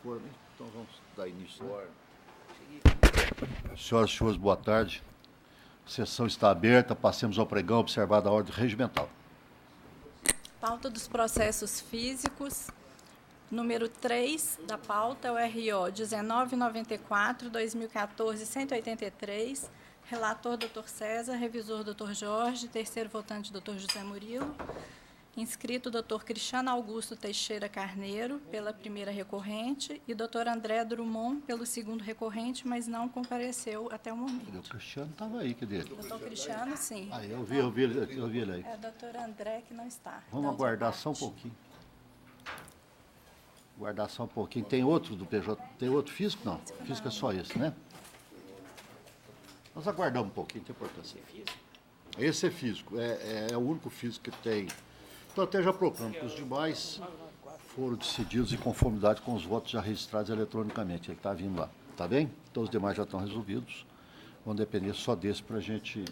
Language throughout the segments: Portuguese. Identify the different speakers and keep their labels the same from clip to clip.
Speaker 1: forma, então vamos dar início. Né? Senhoras e senhores, boa tarde. A sessão está aberta, passemos ao pregão, observada a ordem regimental.
Speaker 2: Pauta dos processos físicos. Número 3 da pauta é o RO 1994-2014-183. Relator, Dr. César. Revisor, Dr. Jorge. Terceiro votante, Dr. José Murilo. Inscrito, Dr. Cristiano Augusto Teixeira Carneiro, pela primeira recorrente, e Dr. André Drummond, pelo segundo recorrente, mas não compareceu até o momento.
Speaker 1: O Cristiano estava aí, cadê?
Speaker 2: Dr. Cristiano, sim.
Speaker 1: Ah, eu vi ele aí.
Speaker 2: É o Dr. André que não está.
Speaker 1: Vamos aguardar só um pouquinho. Guardar só um pouquinho. Tem outro do PJ? Tem outro físico? Não. Físico é só esse, né? Nós aguardamos um pouquinho, tem importância. Esse é físico. É o único físico que tem. Então, até já procuramos que os demais foram decididos em conformidade com os votos já registrados eletronicamente. Ele está vindo lá. Está bem? Então, os demais já estão resolvidos. Vão depender só desse para a gente...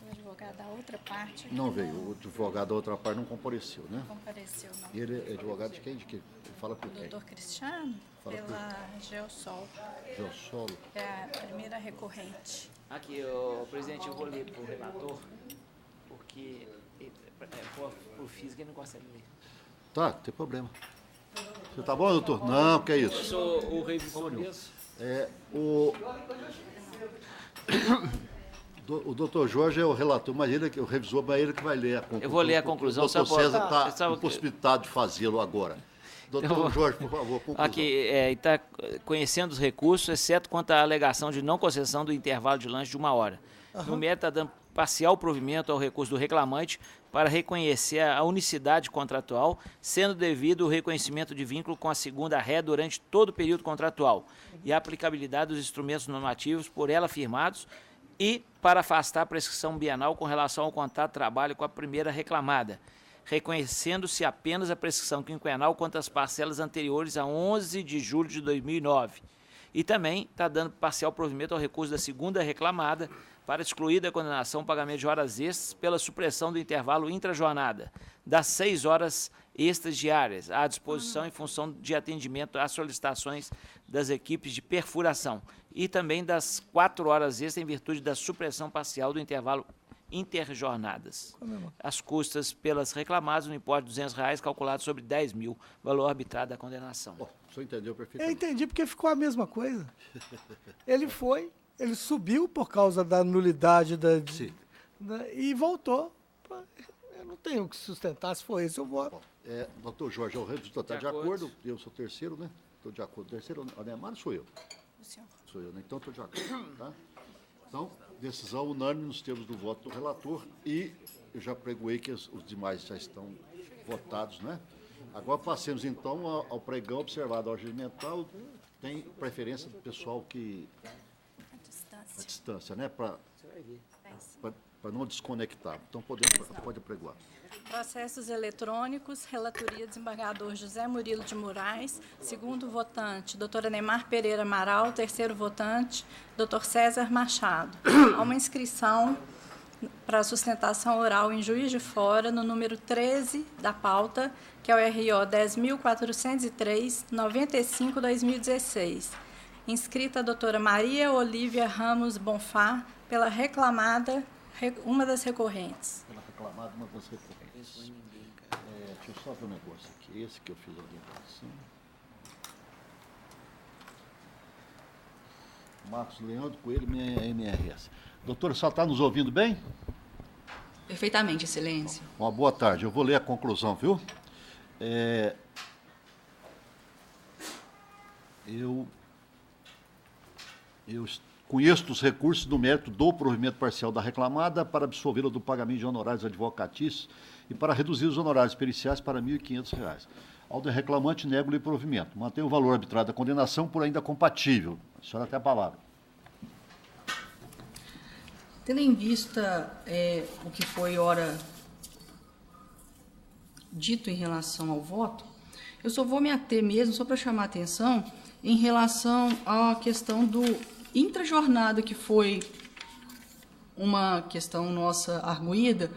Speaker 2: O advogado da outra parte...
Speaker 1: Não veio. O advogado da outra parte não compareceu, né?
Speaker 2: Não compareceu, não.
Speaker 1: E ele é advogado de quem? De quem? Ele fala por quem?
Speaker 2: O doutor Cristiano, pela Geosol.
Speaker 1: Geosolo.
Speaker 2: É a primeira recorrente.
Speaker 3: Aqui, presidente, eu vou ler para o relator, porque por física ele não consegue ler.
Speaker 1: Tá, não tem problema. Você tá bom, doutor? Não, que é isso.
Speaker 3: Eu sou o revisor mesmo.
Speaker 1: O doutor Jorge é o relator, mas ele é o revisor, mas ele que vai ler a conclusão.
Speaker 3: Eu vou ler a conclusão.
Speaker 1: O doutor César está
Speaker 3: só
Speaker 1: impossibilitado de fazê-lo agora. Doutor Jorge, por favor, conclusão.
Speaker 3: Aqui, está conhecendo os recursos, exceto quanto à alegação de não concessão do intervalo de lanche de 1 hora. No mérito, está dando parcial provimento ao recurso do reclamante para reconhecer a unicidade contratual, sendo devido o reconhecimento de vínculo com a segunda ré durante todo o período contratual e a aplicabilidade dos instrumentos normativos por ela firmados e para afastar a prescrição bienal com relação ao contrato de trabalho com a primeira reclamada, reconhecendo-se apenas a prescrição quinquenal quanto às parcelas anteriores a 11 de julho de 2009. E também está dando parcial provimento ao recurso da segunda reclamada para excluir da condenação o pagamento de horas extras pela supressão do intervalo intrajornada, das 6 horas extras diárias, à disposição em função de atendimento às solicitações das equipes de perfuração, e também das 4 horas extras em virtude da supressão parcial do intervalo interjornadas. As custas pelas reclamadas no importe de R$200, calculado sobre 10 mil, valor arbitrado da condenação.
Speaker 1: O senhor entendeu perfeitamente?
Speaker 4: Eu entendi, porque ficou a mesma coisa. Ele subiu por causa da nulidade e voltou. Eu não tenho o que sustentar, se for esse eu voto.
Speaker 1: Bom, doutor Jorge, o revisor está de acordo? Eu sou o terceiro, né? Estou de acordo. O terceiro, o Neymar, sou eu.
Speaker 2: O senhor.
Speaker 1: Sou eu, né? Então estou de acordo, tá? Então, decisão unânime nos termos do voto do relator e eu já pregoei que os demais já estão votados, né? Agora passemos, então, ao pregão observado ao regimental. Tem preferência do pessoal que... A distância, né? Para não desconectar. Então, pode pregoar.
Speaker 2: Processos eletrônicos, relatoria desembargador José Murilo de Moraes, segundo votante, doutora Neymar Pereira Amaral, terceiro votante, doutor César Machado. Há uma inscrição para sustentação oral em Juiz de Fora, no número 13 da pauta, que é o RO 10.403-95-2016. Inscrita a doutora Maria Olívia Ramos Bonfá, pela reclamada, uma das recorrentes.
Speaker 1: Pela reclamada, uma das recorrentes. Deixa eu só ver um negócio aqui. Esse que eu fiz a orientação. Marcos Leandro Coelho, minha MRS. Doutora, só está nos ouvindo bem?
Speaker 5: Perfeitamente, excelência.
Speaker 1: Uma boa tarde. Eu vou ler a conclusão, viu? Eu conheço os recursos do mérito do provimento parcial da reclamada para absolvê-la do pagamento de honorários advocatícios e para reduzir os honorários periciais para R$ 1.500. Ao de reclamante, nego-lhe o provimento. Mantém o valor arbitrado da condenação por ainda compatível. A senhora tem a palavra.
Speaker 5: Tendo em vista o que foi ora dito em relação ao voto, eu só vou me ater mesmo, só para chamar a atenção, em relação à questão do intrajornada, que foi uma questão nossa arguída,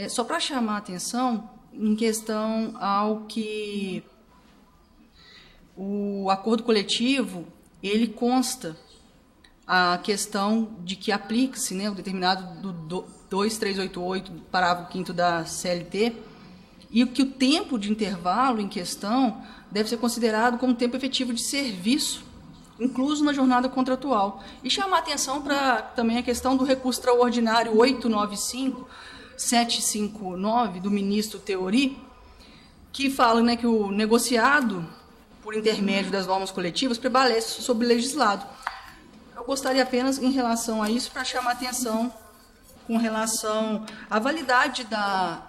Speaker 5: só para chamar a atenção em questão ao que o acordo coletivo, ele consta a questão de que aplique-se, né, o determinado do 2388, parágrafo 5º da CLT, e que o tempo de intervalo em questão deve ser considerado como tempo efetivo de serviço, incluso na jornada contratual. E chamar atenção para também a questão do recurso extraordinário 895-759, do ministro Teori, que fala, né, que o negociado, por intermédio das normas coletivas, prevalece sobre o legislado. Eu gostaria apenas, em relação a isso, para chamar atenção com relação à validade da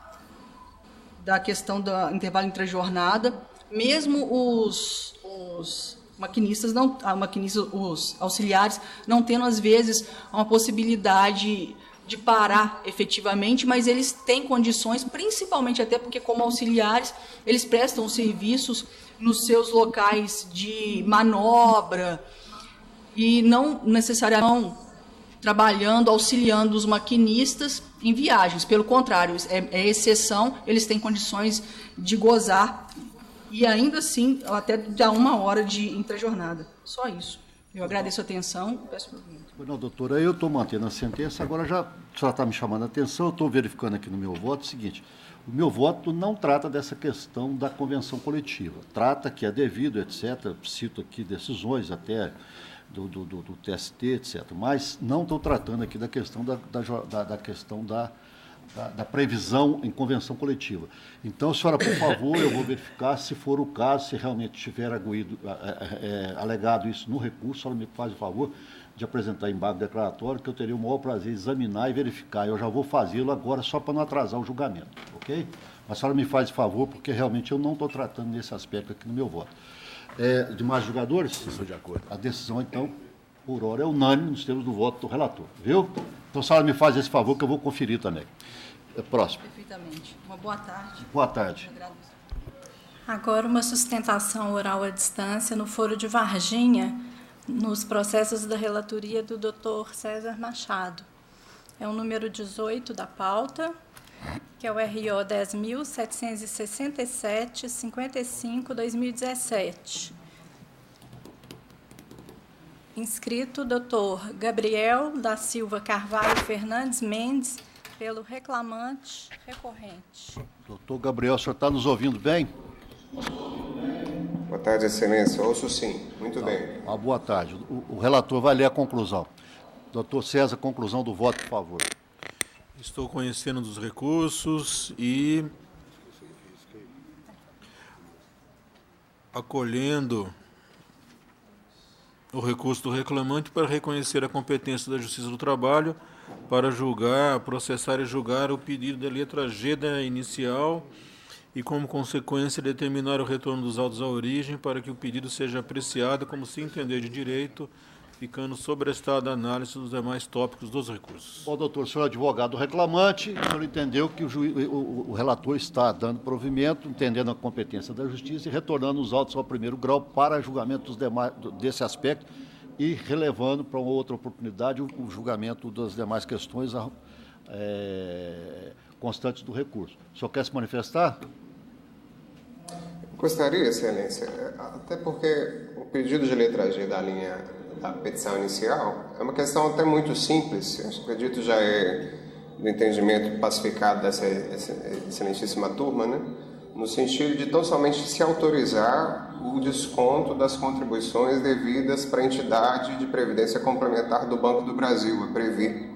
Speaker 5: questão do intervalo intra-jornada, mesmo os maquinistas, os auxiliares, não tendo, às vezes, uma possibilidade de parar efetivamente, mas eles têm condições, principalmente até porque, como auxiliares, eles prestam serviços nos seus locais de manobra e não necessariamente trabalhando, auxiliando os maquinistas em viagens. Pelo contrário, é exceção, eles têm condições de gozar e ainda assim até dar 1 hora de intrajornada. Só isso. Eu agradeço a atenção. Peço pergunta.
Speaker 1: Não, doutora, eu estou mantendo a sentença, agora já a senhora está me chamando a atenção, eu estou verificando aqui no meu voto o seguinte: o meu voto não trata dessa questão da convenção coletiva, trata que é devido, etc., cito aqui decisões até do TST, etc., mas não estou tratando aqui da questão da previsão em convenção coletiva. Então, senhora, por favor, eu vou verificar, se for o caso, se realmente tiver alegado isso no recurso, a senhora me faz o favor de apresentar embargo declaratório, que eu teria o maior prazer em examinar e verificar. Eu já vou fazê-lo agora, só para não atrasar o julgamento, ok? Mas a senhora me faz o favor, porque realmente eu não estou tratando nesse aspecto aqui no meu voto. Demais julgadores? Estou de acordo. A decisão, então, por hora, é unânime nos termos do voto do relator, viu? Então, a senhora me faz esse favor, que eu vou conferir também. Próximo.
Speaker 5: Perfeitamente. Uma boa tarde.
Speaker 1: Boa tarde.
Speaker 2: Agora, uma sustentação oral à distância no foro de Varginha, nos processos da relatoria do Dr. César Machado. É o número 18 da pauta, que é o RO 10.767-55-2017. Inscrito Dr. Gabriel da Silva Carvalho Fernandes Mendes, pelo reclamante recorrente.
Speaker 1: Doutor Gabriel, o senhor está nos ouvindo bem?
Speaker 6: Boa tarde, excelência. Ouço sim. Muito bem.
Speaker 1: Boa tarde. O relator vai ler a conclusão. Doutor César, conclusão do voto, por favor.
Speaker 7: Estou conhecendo dos recursos e acolhendo o recurso do reclamante para reconhecer a competência da Justiça do Trabalho para julgar, processar e julgar o pedido da letra G da inicial e, como consequência, determinar o retorno dos autos à origem para que o pedido seja apreciado como se entender de direito, ficando sobrestado a análise dos demais tópicos dos recursos.
Speaker 1: Bom, doutor, o senhor é advogado reclamante, o senhor entendeu que o relator está dando provimento, entendendo a competência da Justiça e retornando os autos ao primeiro grau para julgamento dos demais, desse aspecto e relevando para uma outra oportunidade o julgamento das demais questões constantes do recurso. O senhor quer se manifestar?
Speaker 6: Gostaria, excelência, até porque o pedido de letra G da linha da petição inicial é uma questão até muito simples. Eu acredito já é do entendimento pacificado dessa excelentíssima turma, né? No sentido de tão somente se autorizar o desconto das contribuições devidas para a entidade de previdência complementar do Banco do Brasil, a Previ.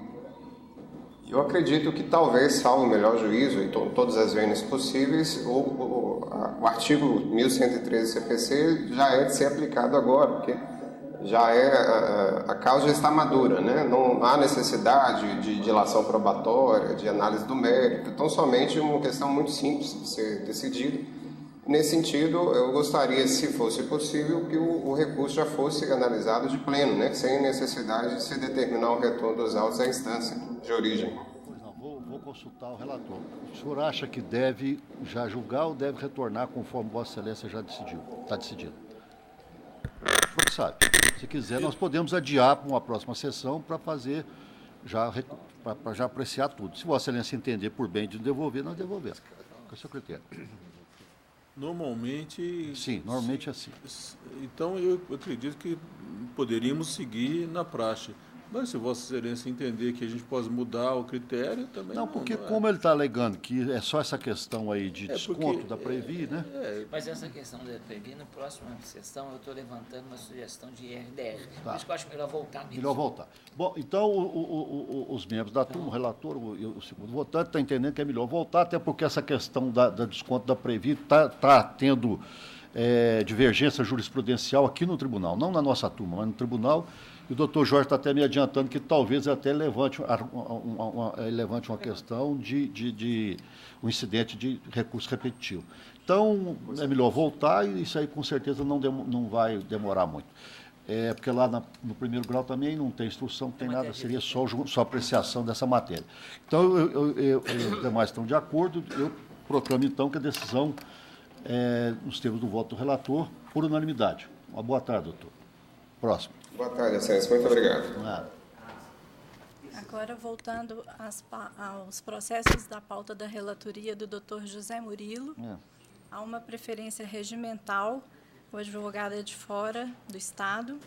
Speaker 6: Eu acredito que talvez, salvo o melhor juízo e todas as vênias possíveis, o artigo 1113 CPC já é de ser aplicado agora, porque já a causa já está madura, né? Não há necessidade de dilação probatória, de análise do mérito, então somente uma questão muito simples de ser decidida. Nesse sentido, eu gostaria, se fosse possível, que o recurso já fosse analisado de pleno, né? Sem necessidade de se determinar o retorno dos autos à instância de origem.
Speaker 1: Pois não, vou consultar o relator. O senhor acha que deve já julgar ou deve retornar conforme Vossa Excelência já decidiu? Está decidido. O senhor sabe. Se quiser, nós podemos adiar para uma próxima sessão para fazer, para já apreciar tudo. Se Vossa Excelência entender por bem de devolver, nós devolvemos. Qual é o seu critério?
Speaker 7: Normalmente...
Speaker 1: Sim, normalmente é assim.
Speaker 7: Então, eu acredito que poderíamos seguir na praxe. Mas se Vossa Excelência entender que a gente pode mudar o critério, também
Speaker 1: Não, porque como ele está alegando que é só essa questão aí de desconto
Speaker 7: porque,
Speaker 1: da Previ, né?
Speaker 3: Mas essa questão da Previ, na próxima sessão, eu estou levantando uma sugestão de IRDR.
Speaker 1: Tá.
Speaker 3: Por isso que eu acho melhor voltar nisso.
Speaker 1: Melhor voltar. Bom, então os membros da turma, o relator e o segundo votante, estão entendendo que é melhor voltar, até porque essa questão da desconto da Previ está tendo divergência jurisprudencial aqui no tribunal, não na nossa turma, mas no tribunal. E o doutor Jorge está até me adiantando que talvez até levante uma questão de um incidente de recurso repetitivo. Então, é melhor voltar e isso aí com certeza não vai demorar muito. Porque lá no primeiro grau também não tem instrução, não tem nada, seria só apreciação dessa matéria. Então, os demais estão de acordo, eu proclamo então que a decisão nos termos do voto do relator, por unanimidade. Uma boa tarde, doutor. Próximo.
Speaker 6: Boa tarde, Excelência. Muito obrigado.
Speaker 1: Nada.
Speaker 2: Agora, voltando aos processos da pauta da relatoria do Dr. José Murilo, há uma preferência regimental, o advogado é de fora do Estado,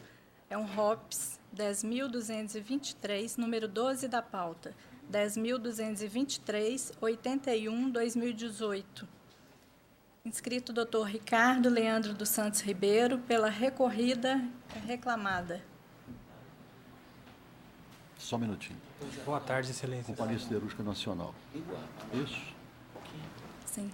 Speaker 2: é um ROPS 10.223, número 12 da pauta, 10.223, 81/2018. Inscrito Dr. Ricardo Leandro dos Santos Ribeiro, pela recorrida reclamada.
Speaker 1: Só um minutinho.
Speaker 8: Boa tarde, Excelência.
Speaker 1: Companhia Siderúrgica Nacional. Isso?
Speaker 2: Sim.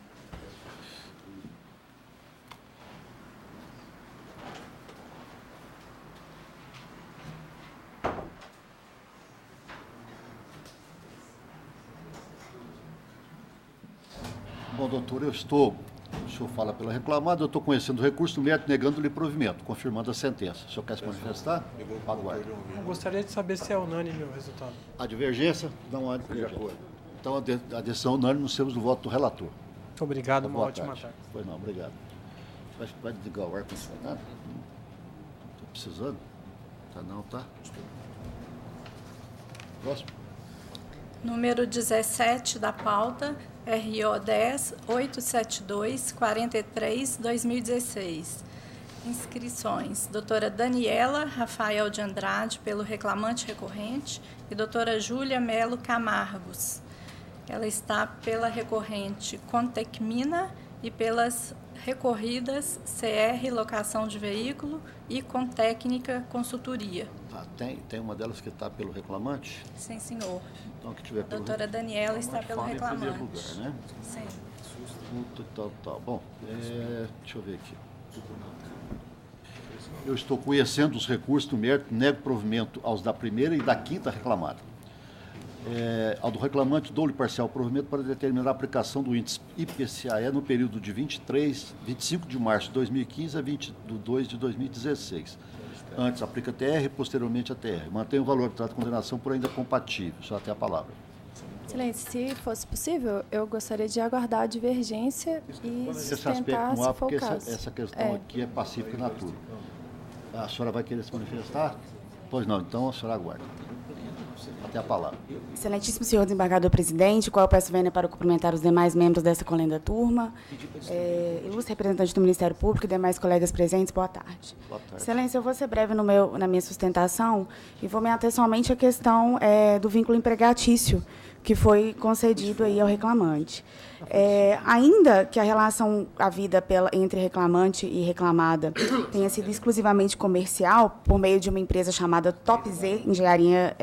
Speaker 1: Bom, doutor, o senhor fala pela reclamada, eu estou conhecendo o recurso do mérito, negando-lhe provimento, confirmando a sentença. O senhor quer se manifestar? Aguarde.
Speaker 8: Eu gostaria de saber se é unânime o resultado.
Speaker 1: A divergência? Não há divergência. Então, a decisão unânime nos termos do voto do relator.
Speaker 8: Muito obrigado, uma ótima tarde.
Speaker 1: Pois não, obrigado. Vai desligar o ar-condicionado? Estou precisando? Tá não, tá? Próximo.
Speaker 2: Número 17 da pauta, RO 10 872 43 2016. Inscrições: doutora Daniela Rafael de Andrade, pelo reclamante recorrente, e doutora Júlia Melo Camargos. Ela está pela recorrente Contecmina e pelas recorridas CR Locação de Veículo e Contécnica Consultoria.
Speaker 1: Tem uma delas que está pelo reclamante?
Speaker 2: Sim, senhor.
Speaker 1: Então, que tiver
Speaker 2: A doutora Daniela está pelo reclamante.
Speaker 1: Em primeiro lugar, né?
Speaker 2: Sim.
Speaker 1: Tal. Bom, deixa eu ver aqui. Eu estou conhecendo os recursos do mérito, nego provimento aos da primeira e da quinta reclamada. Ao do reclamante, dou-lhe parcial provimento para determinar a aplicação do índice IPCAE no período de 25 de março de 2015 a 22 de 2016. Antes aplica TR, posteriormente a TR. Mantém o valor do trato de condenação por ainda compatível. Só tem a palavra.
Speaker 9: Excelência, se fosse possível, eu gostaria de aguardar a divergência e
Speaker 1: Esse aspecto não há, porque essa questão aqui é pacífica na turma. A senhora vai querer se manifestar? Pois não, então a senhora aguarda. Até a palavra.
Speaker 10: Excelentíssimo senhor desembargador presidente, qual eu peço vênia para cumprimentar os demais membros dessa colenda turma, ilustre representante do Ministério Público e demais colegas presentes, boa tarde.
Speaker 1: Boa tarde.
Speaker 10: Excelência, eu vou ser breve na minha sustentação e vou me ater somente à questão do vínculo empregatício que foi concedido aí ao reclamante. Ainda que a relação havida entre reclamante e reclamada tenha sido exclusivamente comercial, por meio de uma empresa chamada Top Z Engenharia,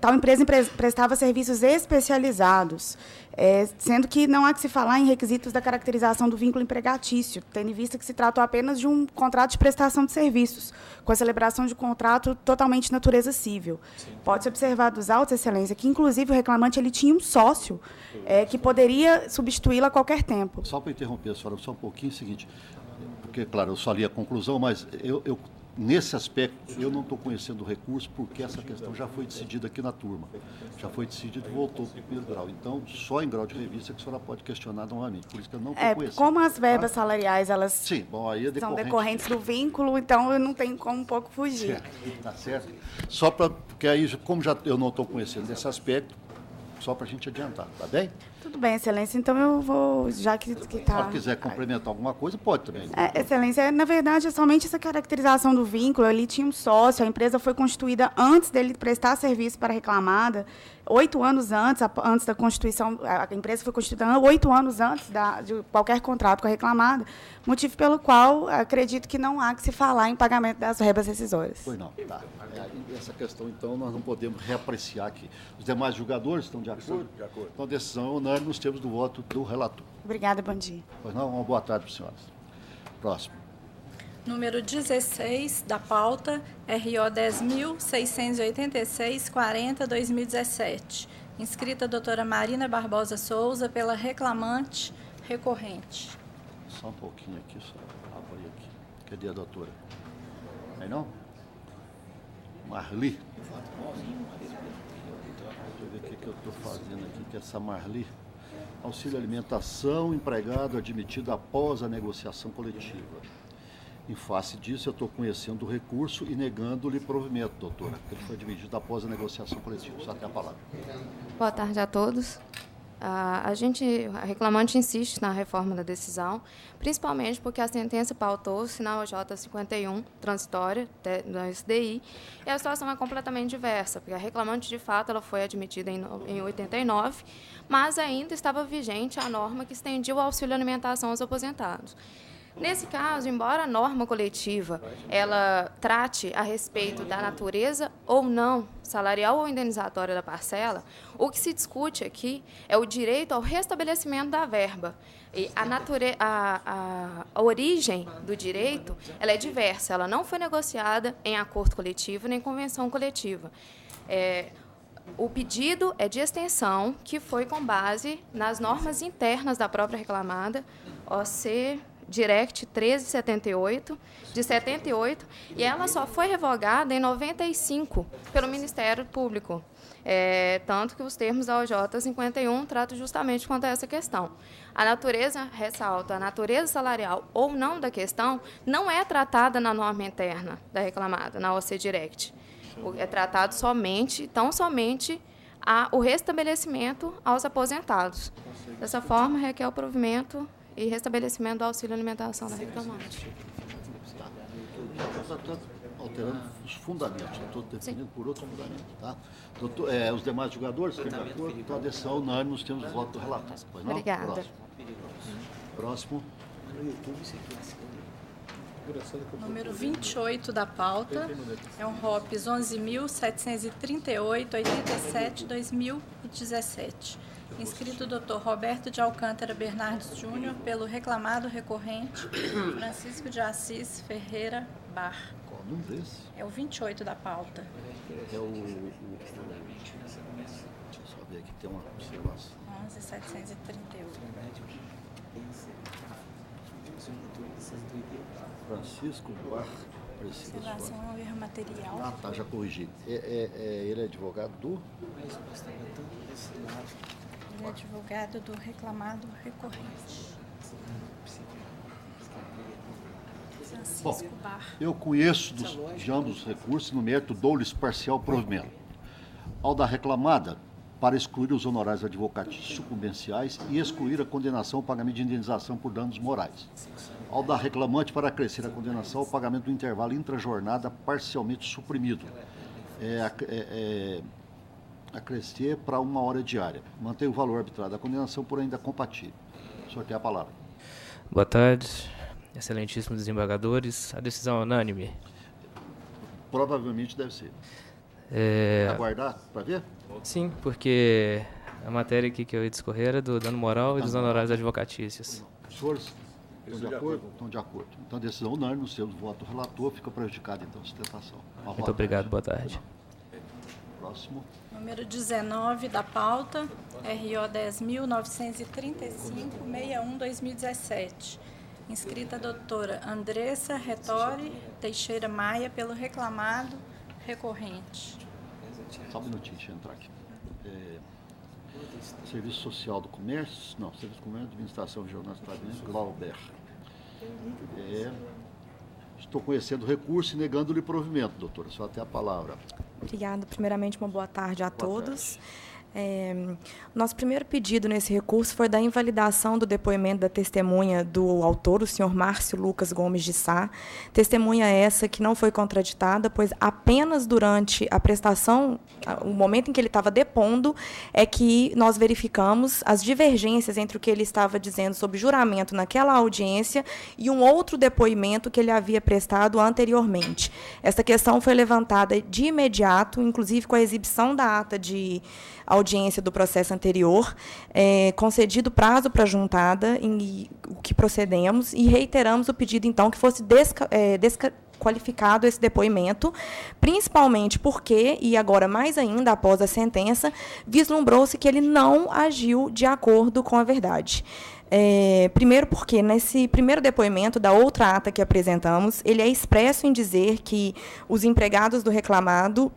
Speaker 10: tal empresa prestava serviços especializados, sendo que não há que se falar em requisitos da caracterização do vínculo empregatício, tendo em vista que se tratou apenas de um contrato de prestação de serviços, com a celebração de contrato totalmente de natureza civil. Pode-se observar dos autos, Excelência, que, inclusive, o reclamante ele tinha um sócio que poderia substituí-lo a qualquer tempo.
Speaker 1: Só para interromper a senhora, só um pouquinho, é o seguinte, porque, claro, eu só li a conclusão, mas nesse aspecto, eu não estou conhecendo o recurso, porque essa questão já foi decidida aqui na turma. Já foi decidido e voltou para o primeiro grau. Então, só em grau de revista que a senhora pode questionar novamente. Por isso que eu não estou conhecendo.
Speaker 10: Como as verbas salariais, elas
Speaker 1: são
Speaker 10: decorrentes do vínculo, então eu não tenho como um pouco fugir.
Speaker 1: Está certo. Só para, porque aí, como eu não estou conhecendo esse aspecto, só para a gente adiantar, tá bem?
Speaker 10: Tudo bem, Excelência. Então eu vou, já que está...
Speaker 1: Se quiser complementar alguma coisa, pode também.
Speaker 10: Excelência, na verdade, é somente essa caracterização do vínculo. Ele tinha um sócio, a empresa foi constituída antes dele prestar serviço para a reclamada, 8 anos antes da constituição, a empresa foi constituída 8 anos antes de qualquer contrato com a reclamada, motivo pelo qual acredito que não há que se falar em pagamento das verbas rescisórias.
Speaker 1: Pois não, tá. Essa questão, então, nós não podemos reapreciar aqui. Os demais julgadores estão de acordo? De acordo. Então, a decisão é unânime nos termos do voto do relator.
Speaker 10: Obrigada, bom dia.
Speaker 1: Pois não, uma boa tarde para as senhoras. Próximo.
Speaker 2: Número 16 da pauta, RO 10.686-40-2017. Inscrita a doutora Marina Barbosa Souza pela reclamante recorrente.
Speaker 1: Só um pouquinho aqui, só abrir aqui. Cadê a doutora? Aí não? Marli. Deixa eu ver o que eu estou fazendo aqui, que essa Marli. Auxílio alimentação, empregado admitido após a negociação coletiva. Em face disso, eu estou conhecendo o recurso e negando-lhe provimento, doutora, porque ele foi admitido após a negociação coletiva. Só tem a palavra.
Speaker 11: Boa tarde a todos. A reclamante insiste na reforma da decisão, principalmente porque a sentença pautou-se na OJ 51, transitória, da SDI, e a situação é completamente diversa, porque a reclamante, de fato, ela foi admitida em 89, mas ainda estava vigente a norma que estendia o auxílio alimentação aos aposentados. Nesse caso, embora a norma coletiva ela trate a respeito da natureza ou não salarial ou indenizatória da parcela, o que se discute aqui é o direito ao restabelecimento da verba. E a origem do direito ela é diversa, ela não foi negociada em acordo coletivo nem convenção coletiva. O pedido é de extensão, que foi com base nas normas internas da própria reclamada, OC Direct 1378, de 78, e ela só foi revogada em 95 pelo Ministério Público. Tanto que os termos da OJ 51 tratam justamente quanto a essa questão. A natureza, ressalto, a natureza salarial ou não da questão não é tratada na norma interna da reclamada, na OC Direct. É tratado somente o restabelecimento aos aposentados. Dessa forma, requer o provimento e restabelecimento do auxílio alimentação da reclamante.
Speaker 1: Está alterando os fundamentos, estou definindo por outro fundamento. Tá? Doutor, os demais julgadores estão de acordo? Então, a decisão unânime, nós temos o voto do relator. Pois não?
Speaker 11: Obrigada.
Speaker 1: Próximo.
Speaker 2: Número 28 da pauta é um ROPS 11.738-87-2017. Inscrito o Dr. Roberto de Alcântara Bernardes Júnior pelo reclamado recorrente Francisco de Assis Ferreira Bar.
Speaker 1: Qual o número desse?
Speaker 2: É o 28 da pauta.
Speaker 1: Deixa eu só ver aqui, tem uma observação.
Speaker 2: 11.738.
Speaker 1: Francisco Bar.
Speaker 2: Observação é um erro material.
Speaker 1: Ah, tá, já corrigi. Ele é advogado do?
Speaker 2: Ele é advogado do reclamado recorrente.
Speaker 1: Bom, eu conheço de ambos os recursos, no mérito dou-lhes parcial provimento. Ao da reclamada, para excluir os honorários advocatícios sucumbenciais e excluir a condenação ao pagamento de indenização por danos morais. Ao da reclamante, para acrescer a condenação ao pagamento do intervalo intrajornada parcialmente suprimido. Acrescer para 1 hora diária. Mantém o valor arbitrário da condenação, por ainda compatível. Sorteio a palavra.
Speaker 12: Boa tarde, excelentíssimos desembargadores. A decisão é unânime?
Speaker 1: Provavelmente deve ser. Aguardar para ver?
Speaker 12: Sim, porque a matéria aqui que eu ia discorrer era do dano moral e dos honorários advocatícios.
Speaker 1: Os senhores estão de acordo? Estão de acordo. Então, a decisão unânime, no seu voto do relator, fica prejudicada, então, a sustentação.
Speaker 12: Muito obrigado, boa tarde.
Speaker 1: Próximo.
Speaker 2: Número 19 da pauta, RO 10.935-61-2017. Inscrita a doutora Andressa Retori Teixeira Maia pelo reclamado recorrente.
Speaker 1: Só um minutinho, deixa eu entrar aqui. Serviço Social do Comércio, não, Serviço do Comércio, Administração Regional do Estado, Glauber. Estou conhecendo o recurso e negando-lhe provimento, doutora. Só até a palavra.
Speaker 13: Obrigada. Primeiramente, uma boa tarde a todos. Nosso primeiro pedido nesse recurso foi da invalidação do depoimento da testemunha do autor, o senhor Márcio Lucas Gomes de Sá. Testemunha essa que não foi contraditada, pois apenas durante a prestação, o momento em que ele estava depondo, é que nós verificamos as divergências entre o que ele estava dizendo sobre juramento naquela audiência e um outro depoimento que ele havia prestado anteriormente. Essa questão foi levantada de imediato, inclusive com a exibição da ata de audiência do processo anterior, concedido prazo para a juntada, em o que procedemos, e reiteramos o pedido, então, que fosse desqualificado esse depoimento, principalmente porque, e agora mais ainda após a sentença, vislumbrou-se que ele não agiu de acordo com a verdade. Primeiro porque, nesse primeiro depoimento da outra ata que apresentamos, ele é expresso em dizer que os empregados do reclamado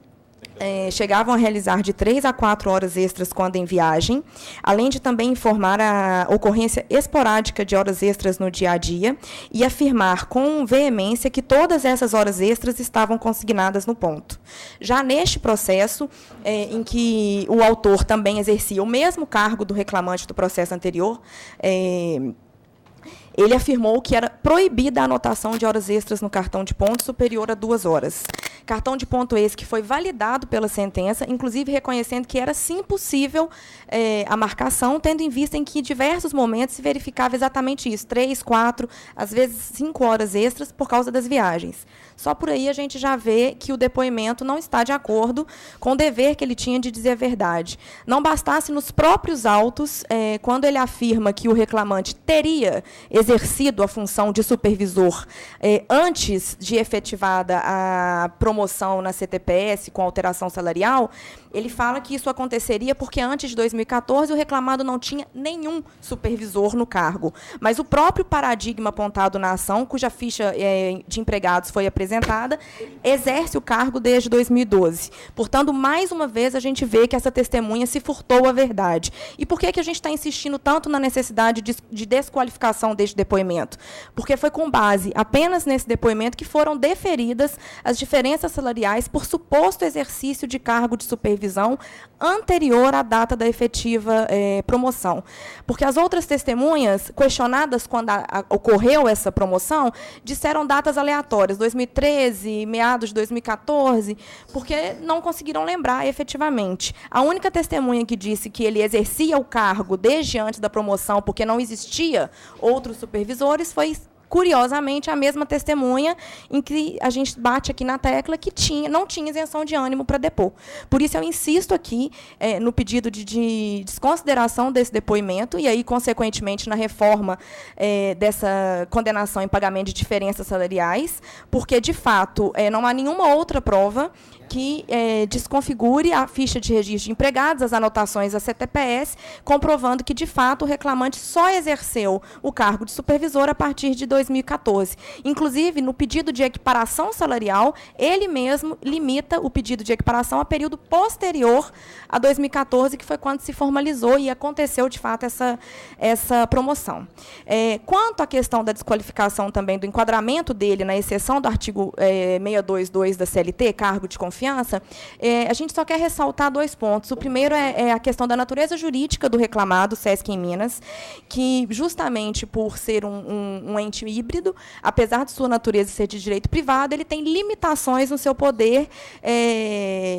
Speaker 13: chegavam a realizar de 3 a 4 horas extras quando em viagem, além de também informar a ocorrência esporádica de horas extras no dia a dia e afirmar com veemência que todas essas horas extras estavam consignadas no ponto. Já neste processo, em que o autor também exercia o mesmo cargo do reclamante do processo anterior, ele afirmou que era proibida a anotação de horas extras no cartão de ponto superior a 2 horas. Cartão de ponto esse que foi validado pela sentença, inclusive reconhecendo que era sim possível a marcação, tendo em vista em que em diversos momentos se verificava exatamente isso, 3, 4, às vezes 5 horas extras por causa das viagens. Só por aí a gente já vê que o depoimento não está de acordo com o dever que ele tinha de dizer a verdade. Não bastasse nos próprios autos, quando ele afirma que o reclamante teria exercido a função de supervisor antes de efetivada a promoção na CTPS com alteração salarial, ele fala que isso aconteceria porque antes de 2014 o reclamado não tinha nenhum supervisor no cargo. Mas o próprio paradigma apontado na ação, cuja ficha de empregados foi apresentada, exerce o cargo desde 2012. Portanto, mais uma vez, a gente vê que essa testemunha se furtou à verdade. E por que a gente está insistindo tanto na necessidade de desqualificação deste depoimento? Porque foi com base apenas nesse depoimento que foram deferidas as diferenças salariais por suposto exercício de cargo de supervisão anterior à data da efetiva promoção. Porque as outras testemunhas, questionadas quando ocorreu essa promoção, disseram datas aleatórias, 2013, meados de 2014, porque não conseguiram lembrar efetivamente. A única testemunha que disse que ele exercia o cargo desde antes da promoção, porque não existia outros supervisores, foi, curiosamente, a mesma testemunha em que a gente bate aqui na tecla que não tinha isenção de ânimo para depor. Por isso, eu insisto aqui no pedido de desconsideração desse depoimento e, aí, consequentemente, na reforma dessa condenação em pagamento de diferenças salariais, porque, de fato, não há nenhuma outra prova que desconfigure a ficha de registro de empregados, as anotações da CTPS, comprovando que, de fato, o reclamante só exerceu o cargo de supervisor a partir de 2014. Inclusive, no pedido de equiparação salarial, ele mesmo limita o pedido de equiparação a período posterior a 2014, que foi quando se formalizou e aconteceu, de fato, essa promoção. Quanto à questão da desqualificação também do enquadramento dele na exceção do artigo 622 da CLT, cargo de confiança, a gente só quer ressaltar 2 pontos. O primeiro é a questão da natureza jurídica do reclamado, SESC em Minas, que, justamente por ser um ente híbrido, apesar de sua natureza ser de direito privado, ele tem limitações no seu poder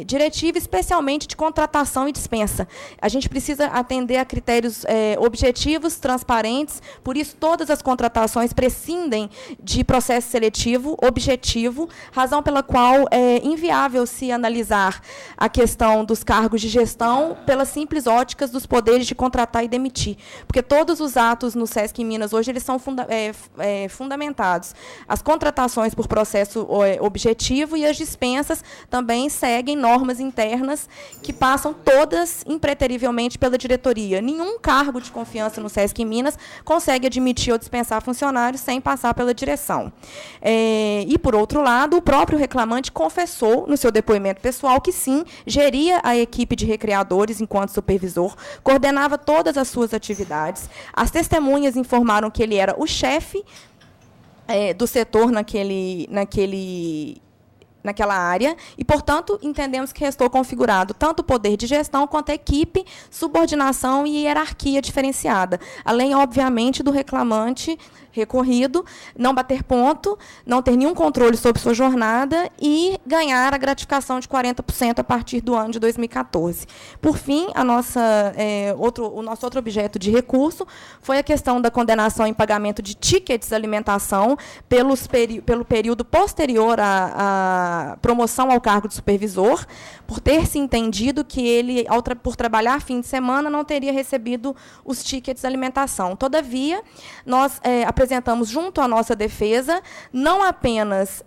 Speaker 13: diretivo, especialmente de contratação e dispensa. A gente precisa atender a critérios objetivos, transparentes, por isso todas as contratações prescindem de processo seletivo objetivo, razão pela qual é inviável se analisar a questão dos cargos de gestão pelas simples óticas dos poderes de contratar e demitir. Porque todos os atos no SESC em Minas hoje eles são fundamentados. As contratações por processo objetivo e as dispensas também seguem normas internas que passam todas impreterivelmente pela diretoria. Nenhum cargo de confiança no SESC em Minas consegue admitir ou dispensar funcionários sem passar pela direção. E, por outro lado, o próprio reclamante confessou no seu depoimento pessoal que, sim, geria a equipe de recreadores enquanto supervisor, coordenava todas as suas atividades. As testemunhas informaram que ele era o chefe do setor naquele naquela área e, portanto, entendemos que restou configurado tanto o poder de gestão quanto a equipe, subordinação e hierarquia diferenciada, além, obviamente, do reclamante recorrido não bater ponto, não ter nenhum controle sobre sua jornada e ganhar a gratificação de 40% a partir do ano de 2014. Por fim, o nosso outro objeto de recurso foi a questão da condenação em pagamento de tickets de alimentação pelo período posterior à promoção ao cargo de supervisor, por ter se entendido que ele, por trabalhar fim de semana, não teria recebido os tickets de alimentação. Todavia, nós apresentamos junto à nossa defesa não apenas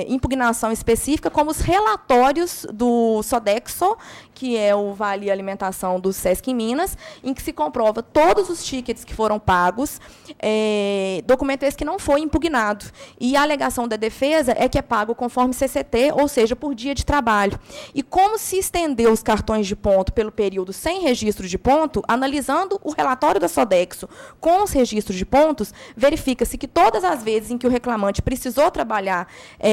Speaker 13: impugnação específica, como os relatórios do Sodexo, que é o Vale Alimentação do SESC em Minas, em que se comprova todos os tickets que foram pagos, documento esse que não foi impugnado. E a alegação da defesa é que é pago conforme CCT, ou seja, por dia de trabalho. E como se estendeu os cartões de ponto pelo período sem registro de ponto, analisando o relatório da Sodexo com os registros de pontos, verifica-se que todas as vezes em que o reclamante precisou trabalhar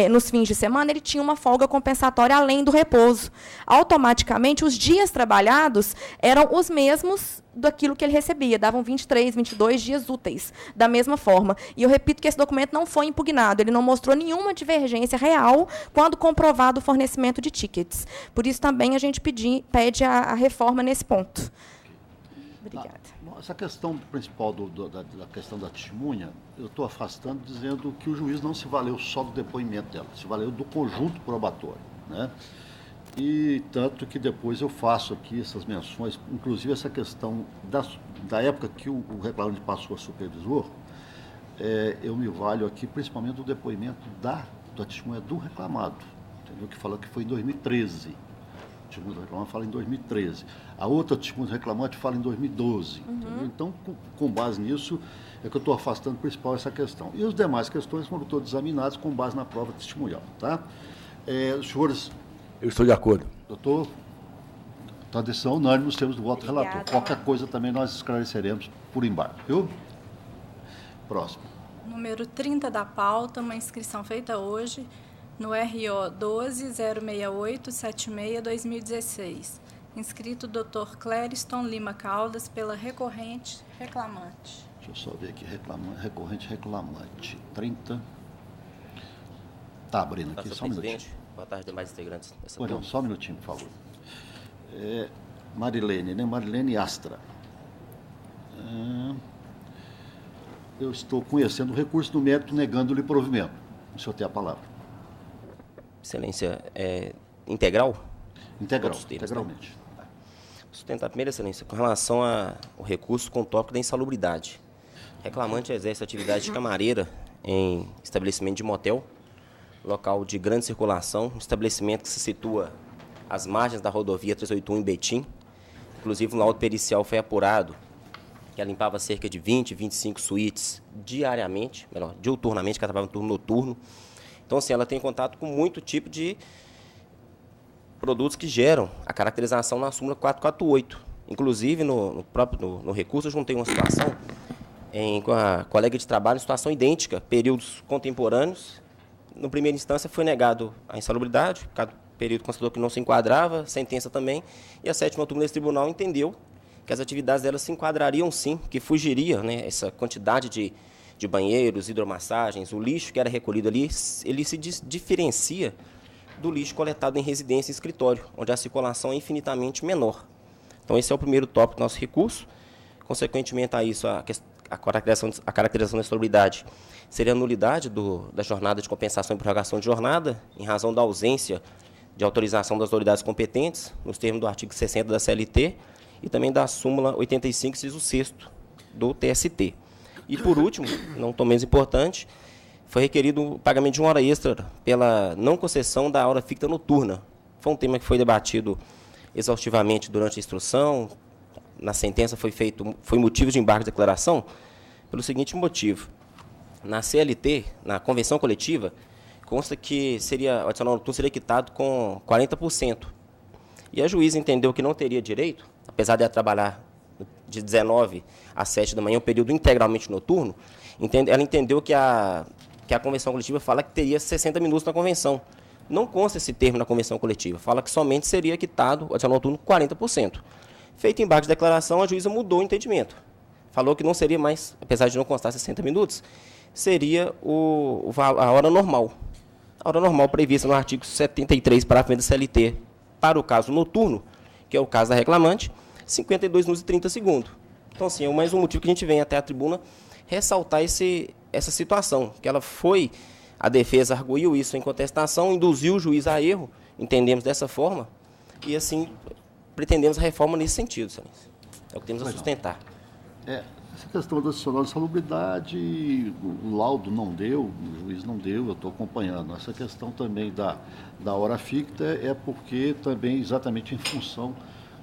Speaker 13: nos fins de semana, ele tinha uma folga compensatória além do repouso. Automaticamente, os dias trabalhados eram os mesmos daquilo que ele recebia, davam 23, 22 dias úteis, da mesma forma. E eu repito que esse documento não foi impugnado, ele não mostrou nenhuma divergência real quando comprovado o fornecimento de tickets. Por isso, também, a gente pede a reforma nesse ponto. Obrigada.
Speaker 1: Essa questão principal da questão da testemunha, eu estou afastando, dizendo que o juiz não se valeu só do depoimento dela, se valeu do conjunto probatório, né? E tanto que depois eu faço aqui essas menções, inclusive essa questão da época que o reclamante passou a supervisor, eu me valho aqui principalmente do depoimento da testemunha do reclamado, entendeu? Que fala que foi em 2013. A testemunha do reclamante fala em 2013. A outra testemunha do reclamante fala em 2012. Entendeu? Então, com base nisso, é que eu estou afastando principal essa questão. E as demais questões foram todas examinadas com base na prova testemunhal. Tá? Os senhores...
Speaker 14: Eu estou de acordo.
Speaker 1: Doutor, a decisão unânime nos termos do voto do relator. Qualquer coisa também nós esclareceremos por embargo. Viu? Próximo.
Speaker 2: Número 30 da pauta, uma inscrição feita hoje no RO 12-068-76-2016. Inscrito Dr. Clériston Lima Caldas pela recorrente reclamante.
Speaker 1: Deixa eu só ver aqui, recorrente reclamante. 30. Está abrindo aqui, só um minutinho.
Speaker 15: Boa tarde, demais integrantes dessa
Speaker 1: turma. Só um minutinho, por favor. Marilene, né? Marilene Astra. Eu estou conhecendo o recurso do mérito negando-lhe provimento. O senhor tem a palavra.
Speaker 15: Excelência, integral?
Speaker 1: Integral, integralmente.
Speaker 15: Né? Sustentar a primeira, Excelência, com relação ao recurso com o tópico da insalubridade. Reclamante exerce atividade de camareira em estabelecimento de motel, local de grande circulação, um estabelecimento que se situa às margens da rodovia 381 em Betim. Inclusive, um laudo pericial foi apurado que ela limpava cerca de 20, 25 suítes diariamente, diuturnamente, que ela trabalhava no turno noturno. Então, assim, ela tem contato com muito tipo de produtos que geram a caracterização na súmula 448. Inclusive, no recurso, eu juntei uma situação com a colega de trabalho, em situação idêntica, períodos contemporâneos. No primeira instância, foi negado a insalubridade, cada período constatou que não se enquadrava, sentença também, e a 7ª turma desse tribunal entendeu que as atividades delas se enquadrariam sim, que fugiria, né, essa quantidade de banheiros, hidromassagens, o lixo que era recolhido ali, ele se diferencia do lixo coletado em residência e escritório, onde a circulação é infinitamente menor. Então, esse é o primeiro tópico do nosso recurso. Consequentemente a isso, a caracterização da insalubridade seria a nulidade da jornada de compensação e prorrogação de jornada, em razão da ausência de autorização das autoridades competentes, nos termos do artigo 60 da CLT, e também da súmula 85, inciso 6º do TST. E, por último, não tão menos importante, foi requerido o pagamento de uma hora extra pela não concessão da hora ficta noturna. Foi um tema que foi debatido exaustivamente durante a instrução. Na sentença foi motivo de embargo de declaração pelo seguinte motivo. Na CLT, na convenção coletiva, consta que o adicional noturno seria quitado com 40%. E a juíza entendeu que não teria direito, apesar de ela trabalhar de 19 às 7 da manhã, um período integralmente noturno, ela entendeu que a convenção coletiva fala que teria 60 minutos na convenção. Não consta esse termo na convenção coletiva. Fala que somente seria quitado o adicional noturno 40%. Feito o embargo de declaração, a juíza mudou o entendimento. Falou que não seria mais, apesar de não constar 60 minutos, seria a hora normal. A hora normal prevista no artigo 73, parágrafo da CLT, para o caso noturno, que é o caso da reclamante, 52 minutos e 30 segundos. Então, assim, é mais um motivo que a gente vem até a tribuna ressaltar essa situação, que ela foi, a defesa arguiu isso em contestação, induziu o juiz a erro, entendemos dessa forma, e assim, pretendemos a reforma nesse sentido, Excelência. É o que temos a sustentar.
Speaker 1: Essa questão do adicional de salubridade, o laudo não deu, o juiz não deu, eu estou acompanhando. Essa questão também da hora ficta é porque também exatamente em função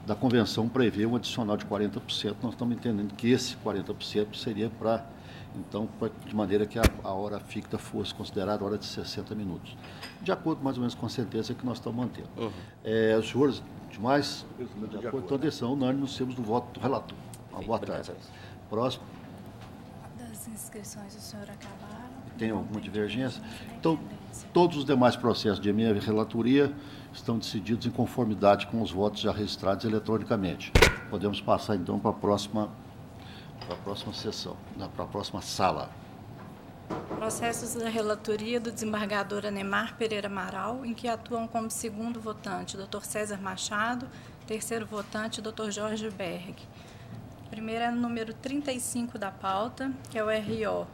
Speaker 1: da convenção prevê um adicional de 40%, nós estamos entendendo que esse 40% seria para, então, de maneira que a hora ficta fosse considerada hora de 60 minutos. De acordo mais ou menos com a sentença que nós estamos mantendo. Os senhores, demais, de acordo com a decisão unânime, nós temos do voto do relator. Uma boa tarde. Próximo.
Speaker 2: Das inscrições do senhor acabaram.
Speaker 1: Tem alguma divergência? Então, todos os demais processos de minha relatoria estão decididos em conformidade com os votos já registrados eletronicamente. Podemos passar, então, para a próxima sessão, para a próxima sala.
Speaker 2: Processos da relatoria do desembargador Anemar Pereira Amaral, em que atuam como segundo votante Dr. César Machado, terceiro votante Dr. Jorge Berg. Primeiro é o número 35 da pauta, que é o RO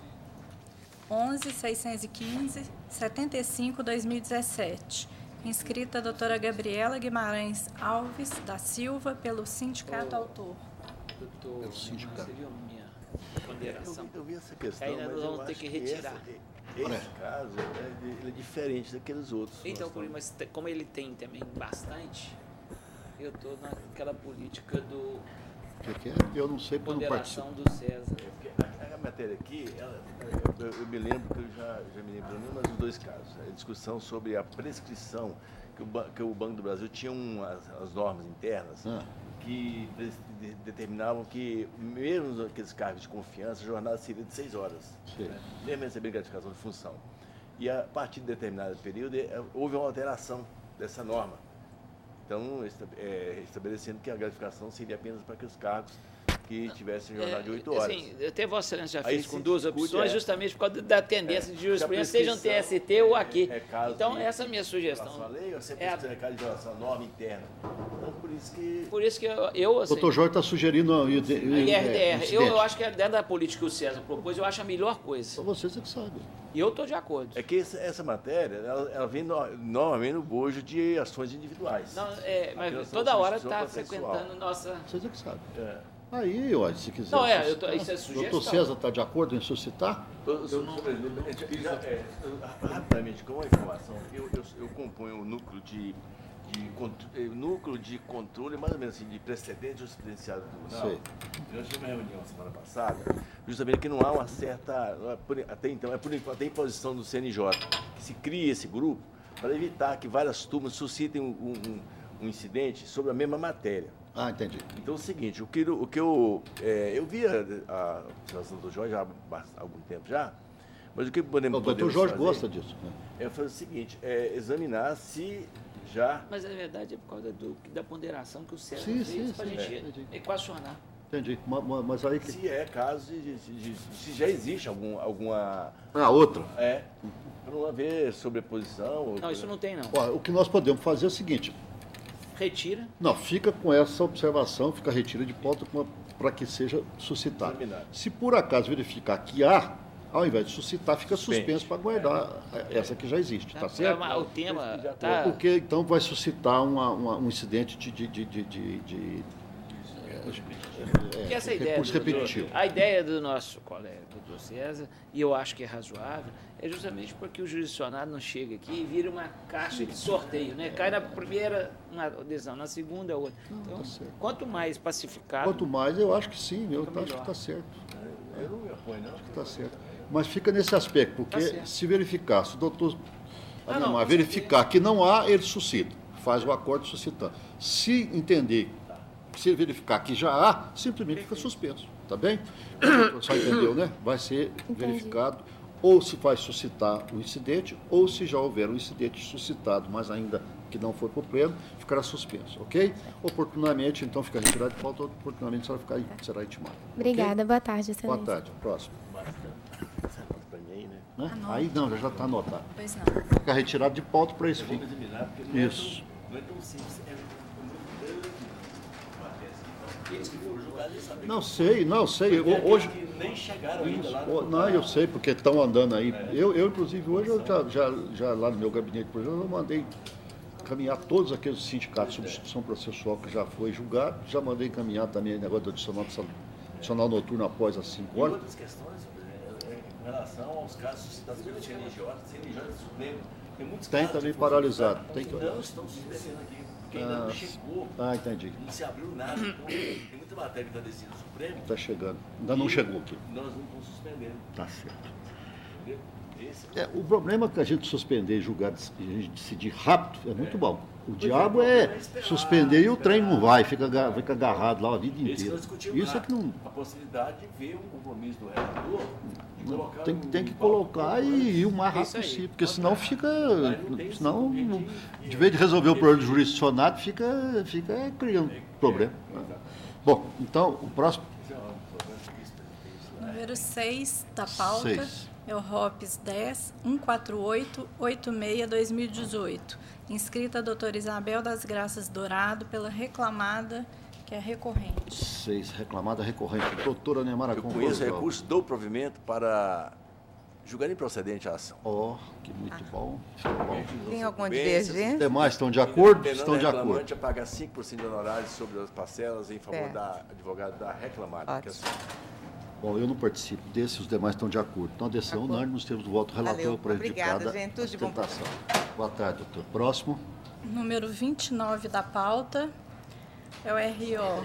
Speaker 2: 11.615.75/2017. Inscrita a doutora Gabriela Guimarães Alves da Silva, pelo Sindicato Autor.
Speaker 1: Pelo sindicato.
Speaker 14: Eu vi essa questão,
Speaker 3: Ainda
Speaker 14: mas
Speaker 3: nós vamos
Speaker 14: eu
Speaker 3: ter
Speaker 14: acho
Speaker 3: que retirar.
Speaker 14: Esse caso ele é diferente daqueles outros.
Speaker 3: Então, mas como ele tem também bastante, eu estou naquela política do...
Speaker 1: O que é? Eu não sei, porque eu não participo.
Speaker 3: Ponderação do César.
Speaker 14: A matéria aqui, eu me lembro que eu já me lembro nos dois casos. A discussão sobre a prescrição, que o Banco do Brasil tinha as normas internas que determinavam que, mesmo aqueles cargos de confiança, a jornada seria de 6 horas, né? Mesmo receber gratificação de função. E a partir de determinado período, houve uma alteração dessa norma. Então, estabelecendo que a gratificação seria apenas para aqueles cargos que tivessem jornada de 8 horas.
Speaker 3: Assim, até Vossa Excelência já fez com
Speaker 14: discute,
Speaker 3: duas opções, justamente por causa da tendência de jurisprudência, seja no TST ou aqui. Então, essa é a minha sugestão.
Speaker 14: A lei, você precisa de violação à norma interna. Então, por isso que
Speaker 3: eu
Speaker 1: assim, o doutor Jorge está sugerindo
Speaker 3: a IRDR. Eu acho que dentro da política que o César propôs, eu acho a melhor coisa.
Speaker 1: Só vocês é que sabem.
Speaker 3: E eu estou de acordo.
Speaker 14: É que essa matéria, ela vem normalmente no bojo de ações individuais.
Speaker 3: Não, mas toda hora está frequentando nossa...
Speaker 1: Vocês é que sabem. Aí, ó, se quiser.
Speaker 3: Não, isso é sugestão.
Speaker 1: O doutor César está de acordo em suscitar?
Speaker 14: Rapidamente, com a informação, eu componho o núcleo de controle, mais ou menos assim, de precedente jurisprudencial do tribunal. Eu tive uma reunião semana passada, justamente que não há uma certa, até então, por imposição do CNJ, que se cria esse grupo para evitar que várias turmas suscitem um incidente sobre a mesma matéria.
Speaker 1: Ah, entendi.
Speaker 14: Então é o seguinte, o que eu vi a situação do Jorge há algum tempo já, mas o que podemos fazer... O doutor Jorge
Speaker 1: gosta disso. Né?
Speaker 14: É fazer o seguinte, examinar se já...
Speaker 3: Mas na verdade é por causa da ponderação que o César fez para a gente equacionar.
Speaker 1: Entendi. Mas aí...
Speaker 14: Se é caso se já existe alguma...
Speaker 1: outra.
Speaker 14: Para não haver sobreposição...
Speaker 3: Não, isso não tem não.
Speaker 1: Ó, o que nós podemos fazer é o seguinte...
Speaker 3: Retira.
Speaker 1: Não, fica com essa observação, fica retira de pauta para que seja suscitado. Se por acaso verificar que há, ao invés de suscitar, fica suspenso para guardar essa que já existe, tá certo?
Speaker 3: O tema tá...
Speaker 1: Porque então vai suscitar um incidente de
Speaker 3: essa ideia
Speaker 1: recurso repetitivo.
Speaker 3: A ideia do nosso colega, doutor César, e eu acho que é razoável, é justamente porque o jurisdicionado não chega aqui e vira uma caixa de sorteio, né? Cai na primeira uma decisão, na segunda outra. Então, quanto mais pacificado...
Speaker 1: Quanto mais, eu acho que sim, eu acho que está certo.
Speaker 14: Eu não me apoio, não.
Speaker 1: Acho que está certo. Mas fica nesse aspecto, porque se verificar, se o doutor Anemar verificar que não há, ele suscita, faz o acordo suscitando. Se entender, se verificar que já há, simplesmente fica suspenso, tá bem? Só entendeu, né? Vai ser verificado ou se vai suscitar o incidente, ou se já houver um incidente suscitado, mas ainda que não foi por pleno, ficará suspenso, ok? Oportunamente, então, fica retirado de pauta, oportunamente será intimado.
Speaker 9: Obrigada,
Speaker 1: okay?
Speaker 9: boa tarde, excelência.
Speaker 1: Boa tarde, próximo.
Speaker 14: Né?
Speaker 1: Aí não, já está anotado.
Speaker 2: Pois não.
Speaker 1: Fica retirado de pauta para esse fim. Isso.
Speaker 14: Não é tão simples, é muito grande. Eles que foram julgados, eles sabem.
Speaker 1: Não sei. Hoje.
Speaker 14: Nem chegaram ainda lá.
Speaker 1: Não, eu sei, porque estão andando aí. Eu inclusive, hoje, eu já lá no meu gabinete, por exemplo, eu mandei encaminhar todos aqueles sindicatos de substituição processual que já foi julgado, já mandei encaminhar também o negócio do adicional noturno após as 5 horas.
Speaker 14: E outras questões, em relação aos casos suscitados pelo CNJ do Supremo.
Speaker 1: Tem também paralisado. Tem que
Speaker 14: não estão suspendendo aqui, porque ainda não chegou.
Speaker 1: Entendi.
Speaker 14: Não se abriu nada. Então, tem muita matéria que está descendo do Supremo.
Speaker 1: Está chegando. Ainda não chegou aqui.
Speaker 14: Nós não estamos suspendendo.
Speaker 1: Tá certo.
Speaker 14: Entendeu?
Speaker 1: O problema é que a gente suspender, julgar e a gente decidir rápido é muito bom. O diabo é suspender e o trem não vai, fica agarrado lá a vida inteira. Isso é que não.
Speaker 14: A possibilidade de ver um compromisso do relator.
Speaker 1: Tem que colocar e ir o mais rápido possível, porque senão fica. Senão, de vez de resolver o problema do jurisdicionado, fica criando problema. Bom, então, o próximo.
Speaker 2: Número 6 da pauta
Speaker 1: 6.
Speaker 2: é o ROPS 10 14886-2018. Inscrita a doutora Isabel das Graças Dourado pela reclamada, que é recorrente.
Speaker 1: 6, reclamada recorrente. Doutora Neymar,
Speaker 14: eu conheço o recurso do provimento para julgar improcedente a ação.
Speaker 1: Que muito bom.
Speaker 16: Tem alguma divergência?
Speaker 1: Os demais estão de acordo? Estão de acordo.
Speaker 14: A pagar 5% de honorários sobre as parcelas em favor da advogada da reclamada.
Speaker 1: Bom, eu não participo desse, os demais estão de acordo. Então, a decisão unânime, nós temos o voto relator prejudicada.
Speaker 16: Obrigada, gente. Tudo de bom.
Speaker 1: Boa tarde, doutor. Próximo.
Speaker 2: Número 29 da pauta é o RO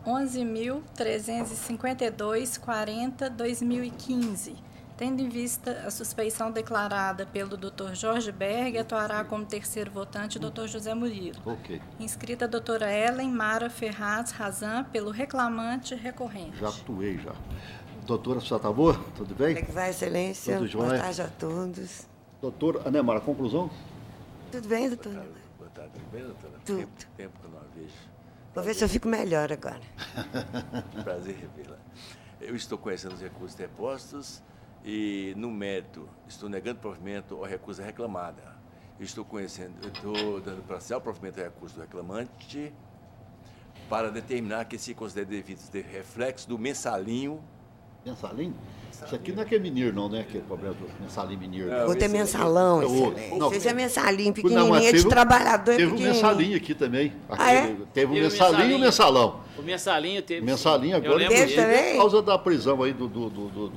Speaker 2: 11.352.40/2015. Tendo em vista a suspeição declarada pelo Dr. Jorge Berg, atuará como terceiro votante o Dr. José Murilo.
Speaker 1: Ok.
Speaker 2: Inscrita a doutora Ellen Mara Ferraz Razan, pelo reclamante recorrente.
Speaker 1: Já atuei, já. Doutora, você está boa? Tudo bem?
Speaker 16: Como é que vai, excelência?
Speaker 1: Tudo
Speaker 16: Boa
Speaker 1: jóia?
Speaker 16: tarde a todos.
Speaker 1: Doutor Anemar, conclusão?
Speaker 16: Tudo bem, doutor?
Speaker 14: Boa tarde, tudo bem, doutora?
Speaker 16: Tudo.
Speaker 14: Tempo que eu não a vejo.
Speaker 16: Vou ver se eu fico melhor agora.
Speaker 14: Prazer revê-la. Eu estou conhecendo os recursos depostos e, no mérito, estou negando provimento ao recurso reclamada. Estou dando parcial provimento ao recurso do reclamante para determinar que se considere devido ter reflexo do mensalinho.
Speaker 1: Mensalinho? Isso aqui não é que é mineiro, não, né? Que é o problema do mensalinho mineiro.
Speaker 16: Outro é mensalão, excelência. Esse é mensalinho, pequenininho, é de trabalhador,
Speaker 1: teve
Speaker 16: pequenininho.
Speaker 1: Teve um mensalinho aqui também. Teve um
Speaker 3: Teve
Speaker 1: mensalinho e um mensalão.
Speaker 3: O mensalinho teve.
Speaker 1: Mensalinho agora, por causa da prisão aí do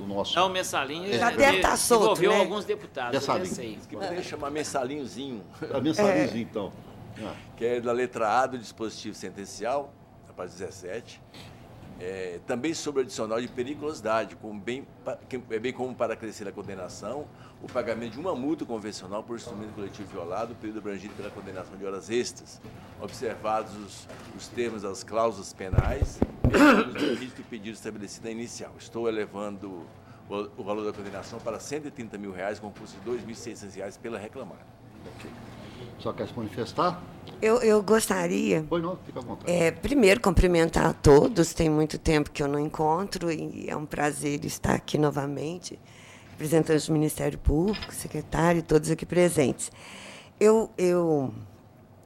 Speaker 1: nosso.
Speaker 3: Não, o mensalinho
Speaker 16: já deve estar solto,
Speaker 3: envolveu
Speaker 16: né?
Speaker 3: alguns deputados.
Speaker 1: Mensalinho.
Speaker 14: Que poderia chamar mensalinhozinho.
Speaker 1: Mensalinhozinho, então.
Speaker 14: Que é da letra A do dispositivo sentencial, a página 17. Também sobre o adicional de periculosidade, bem como para acrescer a condenação, o pagamento de uma multa convencional por instrumento coletivo violado, período abrangido pela condenação de horas extras, observados os termos das cláusulas penais e os limites do pedido estabelecido na inicial. Estou elevando o valor da condenação para R$130 mil, com custo de R$2.600 pela reclamada.
Speaker 1: Ok. Só quer se manifestar?
Speaker 16: Eu gostaria,
Speaker 1: Pois não, fica à vontade.
Speaker 16: primeiro, cumprimentar a todos. Tem muito tempo que eu não encontro e é um prazer estar aqui novamente, representante do Ministério Público, secretário, todos aqui presentes. Eu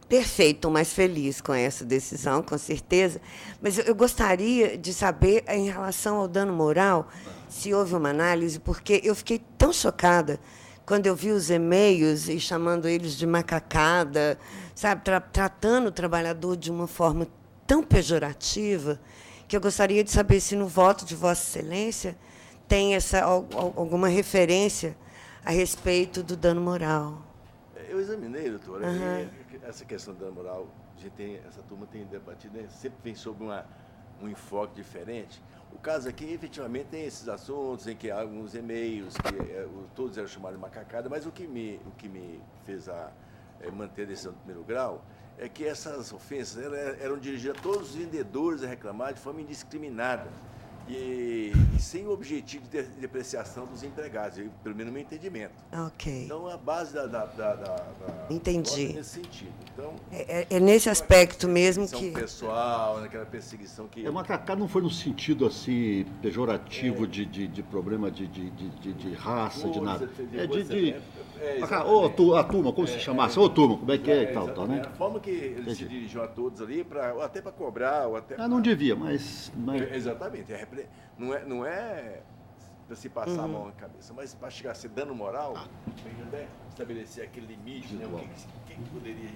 Speaker 16: perfeito, estou mais feliz com essa decisão, com certeza, mas eu gostaria de saber, em relação ao dano moral, se houve uma análise, porque eu fiquei tão chocada quando eu vi os e-mails e chamando eles de macacada, sabe, tratando o trabalhador de uma forma tão pejorativa, que eu gostaria de saber se no voto de Vossa Excelência tem alguma referência a respeito do dano moral.
Speaker 14: Eu examinei, doutora, essa questão do dano moral, essa turma tem debatido, né? Sempre vem sobre um enfoque diferente. O caso aqui, efetivamente, tem esses assuntos em que há alguns e-mails, que todos eram chamados de macacada, mas o que me fez manter a decisão do primeiro grau é que essas ofensas eram dirigidas a todos os vendedores a reclamar de forma indiscriminada. e sem o objetivo de depreciação dos empregados, pelo menos no meu entendimento.
Speaker 16: Ok.
Speaker 14: Então, a base da
Speaker 16: Entendi.
Speaker 14: nesse sentido. Então,
Speaker 16: é nesse aspecto mesmo que...
Speaker 14: pessoal, naquela perseguição que...
Speaker 1: Macacá não foi no sentido assim pejorativo de problema de raça, de nada. A turma, como se chamasse? Ô turma, como é que é e tal, né?
Speaker 14: A forma que eles se dirigiam a todos ali, até para cobrar, ou até...
Speaker 1: Não devia, mas...
Speaker 14: Exatamente. Não é para se passar a mão na cabeça, mas para chegar a ser dano moral, estabelecer aquele limite, né? O que poderia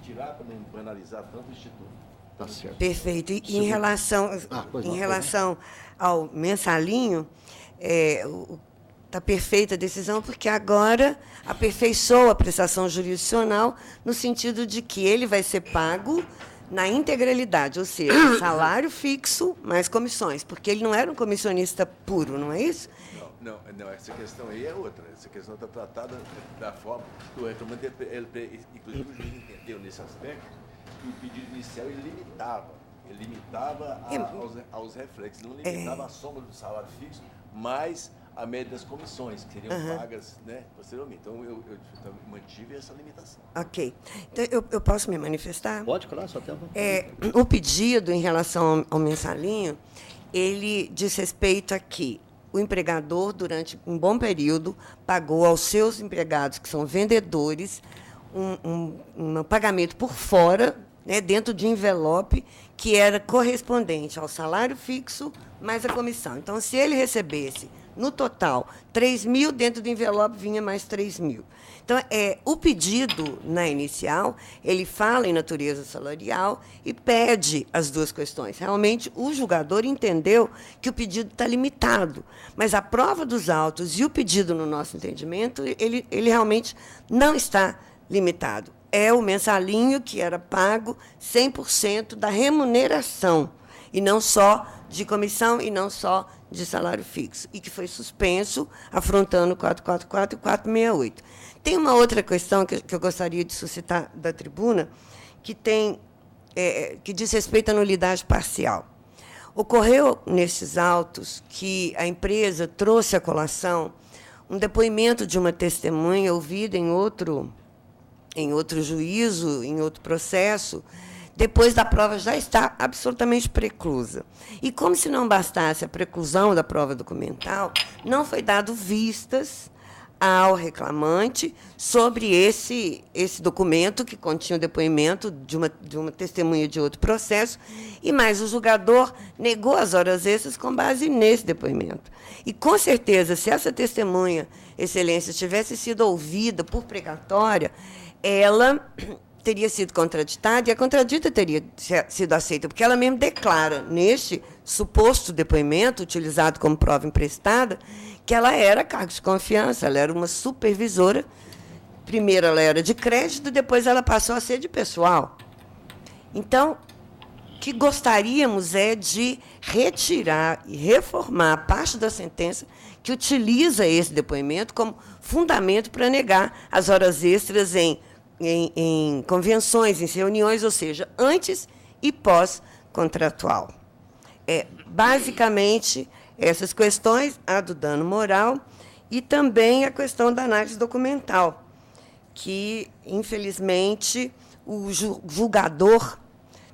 Speaker 14: tirar para não banalizar tanto o Instituto.
Speaker 1: Tá certo.
Speaker 16: Perfeito. E em relação ao mensalinho, está perfeita a decisão, porque agora aperfeiçoa a prestação jurisdicional no sentido de que ele vai ser pago na integralidade, ou seja, salário fixo mais comissões, porque ele não era um comissionista puro, não é isso?
Speaker 14: Não, essa questão aí é outra. Essa questão está tratada da forma que o reclamante, inclusive o juiz entendeu nesse aspecto, que o pedido inicial ele limitava aos reflexos, não limitava a soma do salário fixo, mais a média das comissões, que seriam pagas, né, posteriormente. Então, eu mantive essa limitação.
Speaker 16: Ok. Então, eu posso me manifestar?
Speaker 1: Pode, claro, só tempo.
Speaker 16: O pedido em relação ao mensalinho, ele diz respeito a que o empregador, durante um bom período, pagou aos seus empregados, que são vendedores, um pagamento por fora, né, dentro de envelope, que era correspondente ao salário fixo mais a comissão. Então, se ele recebesse, no total, 3.000, dentro do envelope vinha mais 3.000. Então, o pedido, na inicial, ele fala em natureza salarial e pede as duas questões. Realmente, o julgador entendeu que o pedido está limitado, mas a prova dos autos e o pedido, no nosso entendimento, ele realmente não está limitado. É o mensalinho que era pago 100% da remuneração, e não só de comissão e não só de salário fixo, e que foi suspenso, afrontando o 444 e 468. Tem uma outra questão que eu gostaria de suscitar da tribuna, que diz respeito à nulidade parcial. Ocorreu, nesses autos, que a empresa trouxe à colação um depoimento de uma testemunha ouvida em outro juízo, em outro processo, depois da prova já está absolutamente preclusa. E, como se não bastasse a preclusão da prova documental, não foi dado vistas ao reclamante sobre esse documento que continha o depoimento de uma testemunha de outro processo, e mais o julgador negou as horas extras com base nesse depoimento. E, com certeza, se essa testemunha, Excelência, tivesse sido ouvida por precatória, ela teria sido contraditada e a contradita teria sido aceita, porque ela mesmo declara, neste suposto depoimento, utilizado como prova emprestada, que ela era cargo de confiança, ela era uma supervisora. Primeiro ela era de crédito, depois ela passou a ser de pessoal. Então, o que gostaríamos é de retirar e reformar a parte da sentença que utiliza esse depoimento como fundamento para negar as horas extras em convenções, em reuniões, ou seja, antes e pós-contratual. Basicamente, essas questões, a do dano moral e também a questão da análise documental, que, infelizmente, o julgador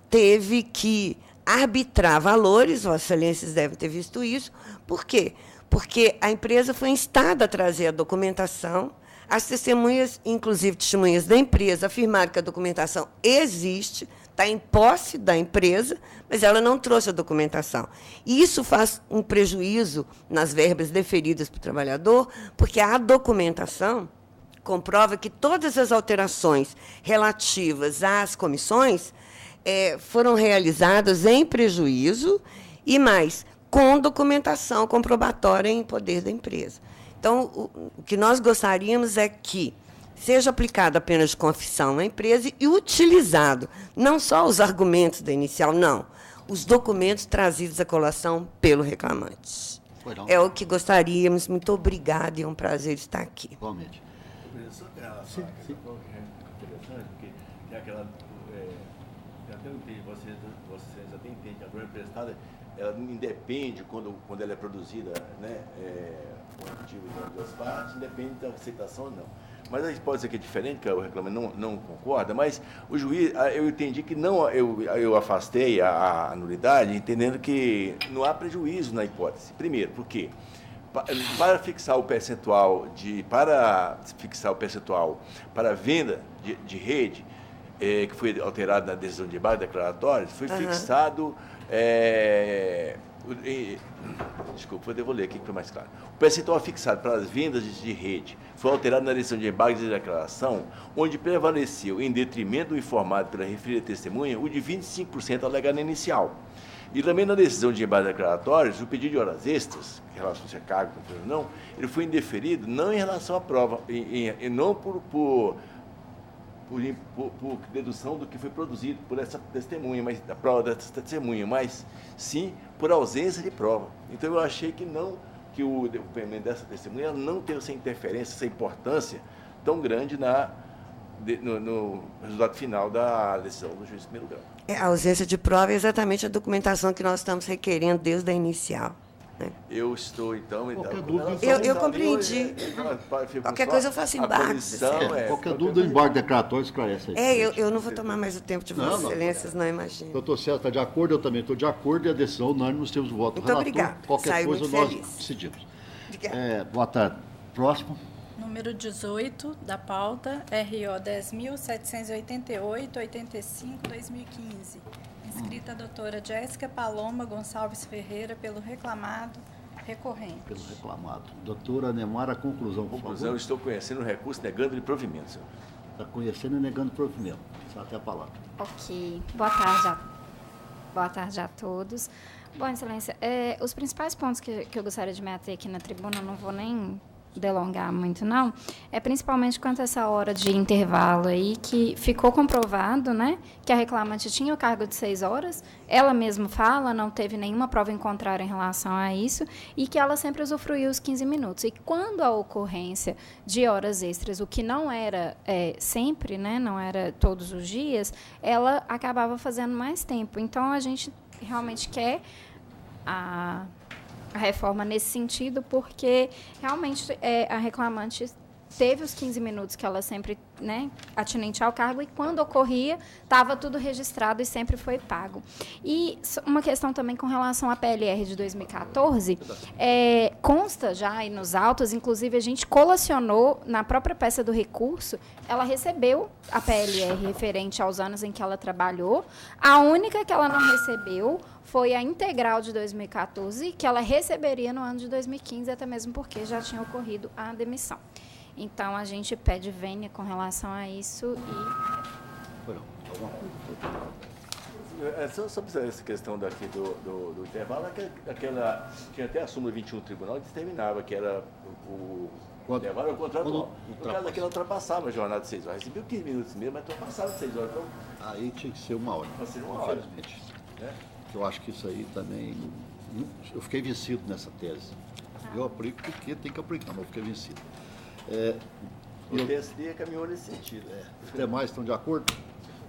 Speaker 16: teve que arbitrar valores, Vossas Excelências devem ter visto isso. Por quê? Porque a empresa foi instada a trazer a documentação. As testemunhas, inclusive testemunhas da empresa, afirmaram que a documentação existe, está em posse da empresa, mas ela não trouxe a documentação. E isso faz um prejuízo nas verbas deferidas para o trabalhador, porque a documentação comprova que todas as alterações relativas às comissões foram realizadas em prejuízo e mais, com documentação comprobatória em poder da empresa. Então, o que nós gostaríamos é que seja aplicada a pena de confissão à empresa e utilizado não só os argumentos da inicial, não, os documentos trazidos à colação pelo reclamante. É o que gostaríamos. Muito obrigada, e é um prazer estar aqui.
Speaker 1: Igualmente.
Speaker 14: Sim. Interessante, porque tem aquela até eu entendi, você até entende que a droga emprestada, ela independe, quando ela é produzida, né, com o ativo de duas partes, independe da aceitação ou não. Mas aí pode ser que é diferente, que o reclamante não concorda, mas o juiz, eu entendi que não, eu afastei a nulidade, entendendo que não há prejuízo na hipótese. Primeiro, por quê? Para fixar o percentual para venda de rede, que foi alterado na decisão de embargo declaratório, foi fixado... Desculpa, eu vou ler aqui que foi mais claro. O percentual fixado para as vendas de rede foi alterado na decisão de embargo de declaração, onde prevaleceu, em detrimento do informado pela referida testemunha, o de 25% alegado na inicial. E também na decisão de embargo declaratórios, o pedido de horas extras, em relação a cargo ou não, ele foi indeferido não em relação à prova, e não por dedução do que foi produzido por essa testemunha, mas a prova dessa testemunha, mas sim por ausência de prova. Então eu achei que o depoimento dessa testemunha não teve essa interferência, essa importância tão grande no resultado final da decisão do juiz de primeiro grau.
Speaker 16: A ausência de prova é exatamente a documentação que nós estamos requerendo desde a inicial. Né?
Speaker 14: Eu estou, então...
Speaker 16: Eu compreendi. Qualquer coisa eu faço embargo.
Speaker 1: Qualquer dúvida, o embargo declaratório esclarece aí.
Speaker 16: Eu não vou tomar mais o tempo de Vossas Excelências, não imagino.
Speaker 1: Doutor César está de acordo, eu também estou de acordo, e a decisão unânime, nós temos o voto
Speaker 16: relator. Muito obrigada.
Speaker 1: Qualquer coisa nós decidimos. Boa tarde. Próximo.
Speaker 2: Número 18 da pauta, RO 10.788-85-2015. Inscrita a doutora Jéssica Paloma Gonçalves Ferreira, pelo reclamado recorrente.
Speaker 1: Pelo reclamado. Doutora Neymar, a conclusão, por favor.
Speaker 14: Eu estou conhecendo o recurso negando-lhe provimento, senhor.
Speaker 1: Está conhecendo e negando provimento. Só até a palavra.
Speaker 17: Ok. Boa tarde a todos. Bom, Excelência, os principais pontos que eu gostaria de me ater aqui na tribuna, não vou nem delongar muito, não, é principalmente quanto a essa hora de intervalo aí, que ficou comprovado, né, que a reclamante tinha o cargo de 6 horas, ela mesma fala, não teve nenhuma prova em contrário em relação a isso, e que ela sempre usufruiu os 15 minutos. E quando a ocorrência de horas extras, o que não era sempre, né, não era todos os dias, ela acabava fazendo mais tempo. Então, a gente realmente quer a reforma nesse sentido, porque realmente a reclamante teve os 15 minutos que ela sempre, né, atinente ao cargo, e quando ocorria, estava tudo registrado e sempre foi pago. E uma questão também com relação à PLR de 2014, consta já aí nos autos, inclusive a gente colacionou na própria peça do recurso, ela recebeu a PLR referente aos anos em que ela trabalhou, a única que ela não recebeu foi a integral de 2014, que ela receberia no ano de 2015, até mesmo porque já tinha ocorrido a demissão. Então, a gente pede vênia com relação a isso
Speaker 14: Sobre essa questão daqui do intervalo, tinha até a súmula 21 do tribunal que determinava que era o intervalo é o contrato. No caso daqui, ela ultrapassava a jornada de 6 horas. Recebeu 15 minutos mesmo, mas ultrapassava de 6 horas. Então,
Speaker 1: aí tinha que ser 1 hora.
Speaker 14: Pode ser 1 hora.
Speaker 1: Infelizmente. Eu acho que isso aí também... Eu fiquei vencido nessa tese. Eu aplico porque tem que aplicar, mas eu fiquei vencido.
Speaker 14: O TSD caminhou nesse sentido.
Speaker 1: Os demais estão de acordo?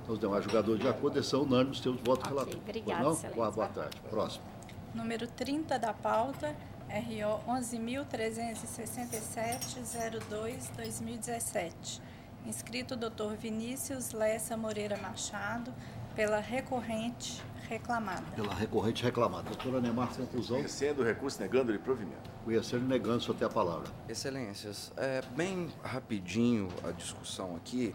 Speaker 1: Os demais jogadores de acordo, são unânimes, temos voto relator.
Speaker 2: Obrigada, Excelência.
Speaker 1: Boa tarde. Próximo.
Speaker 2: Número 30 da pauta, RO 11.367-02-2017. Inscrito Dr. Vinícius Lessa Moreira Machado, pela recorrente reclamada.
Speaker 1: Pela recorrente reclamada. Doutora Neymar, conclusão.
Speaker 14: Conhecendo o recurso, negando-lhe provimento.
Speaker 1: Conhecendo e negando, só tem a palavra.
Speaker 18: Excelências, bem rapidinho a discussão aqui.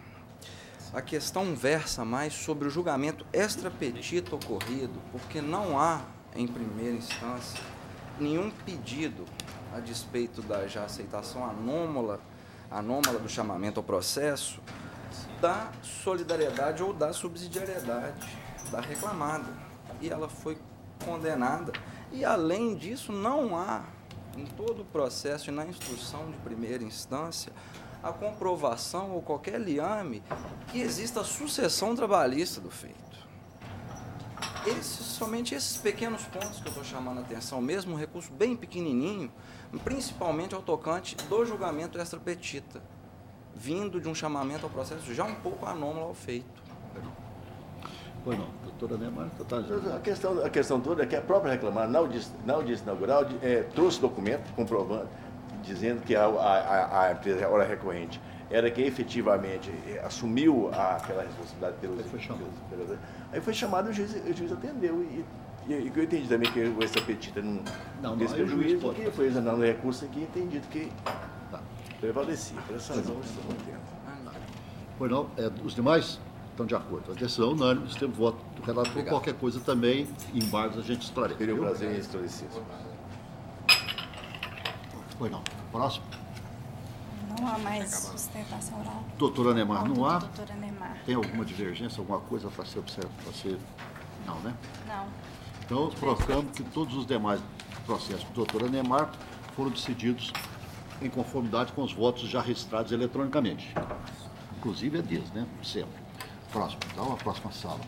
Speaker 18: A questão versa mais sobre o julgamento extra petita ocorrido, porque não há, em primeira instância, nenhum pedido a despeito da já aceitação anômala do chamamento ao processo, da solidariedade ou da subsidiariedade da reclamada. E ela foi condenada. E, além disso, não há, em todo o processo e na instrução de primeira instância, a comprovação ou qualquer liame que exista sucessão trabalhista do feito. Somente esses pequenos pontos que eu estou chamando a atenção, mesmo um recurso bem pequenininho, principalmente ao tocante do julgamento extra petita, vindo de um chamamento ao processo já um pouco anômalo ao feito.
Speaker 1: Pois não, doutora Neymar,
Speaker 14: A questão toda é que a própria reclamada, na audiência inaugural, trouxe documento comprovando, dizendo que a empresa, a hora recorrente, era quem efetivamente assumiu aquela responsabilidade Aí foi chamado, o juiz atendeu. E o que eu entendi também que esse apetite não desse prejuízo, porque foi examinado o recurso aqui e entendido que prevalecia. Por essa razão, estamos entendendo.
Speaker 1: Pois não, os demais estão de acordo. A decisão unânime, temos voto do relator. Obrigado. Qualquer coisa também, em embargos, a gente esclarece.
Speaker 14: Teria o prazer em esclarecer.
Speaker 1: Pois não. Próximo.
Speaker 2: Não há mais sustentação oral.
Speaker 1: Doutora Neymar, não há?
Speaker 2: Doutora Neymar.
Speaker 1: Tem alguma divergência, alguma coisa para ser observada? Não, né?
Speaker 2: Não.
Speaker 1: Então, eu proclamo que todos os demais processos da doutora Neymar foram decididos em conformidade com os votos já registrados eletronicamente. Inclusive deles, né? Sempre. Próximo, então, a próxima sala.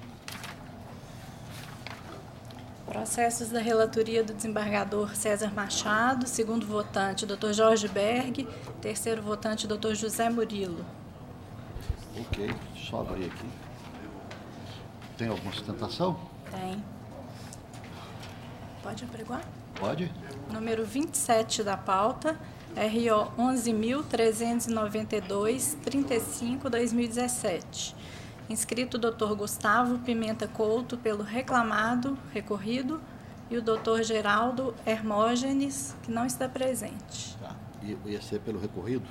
Speaker 2: Processos da relatoria do desembargador César Machado, segundo votante, Dr. Jorge Berg, terceiro votante, Dr. José Murilo.
Speaker 1: Ok, só abrir aqui. Tem alguma sustentação?
Speaker 2: Tem. Pode apregoar?
Speaker 1: Pode.
Speaker 2: Número 27 da pauta, RO 11.392, 35/2017. Inscrito o Dr. Gustavo Pimenta Couto pelo reclamado, recorrido, e o Dr. Geraldo Hermógenes, que não está presente.
Speaker 1: Tá. E esse é pelo recorrido?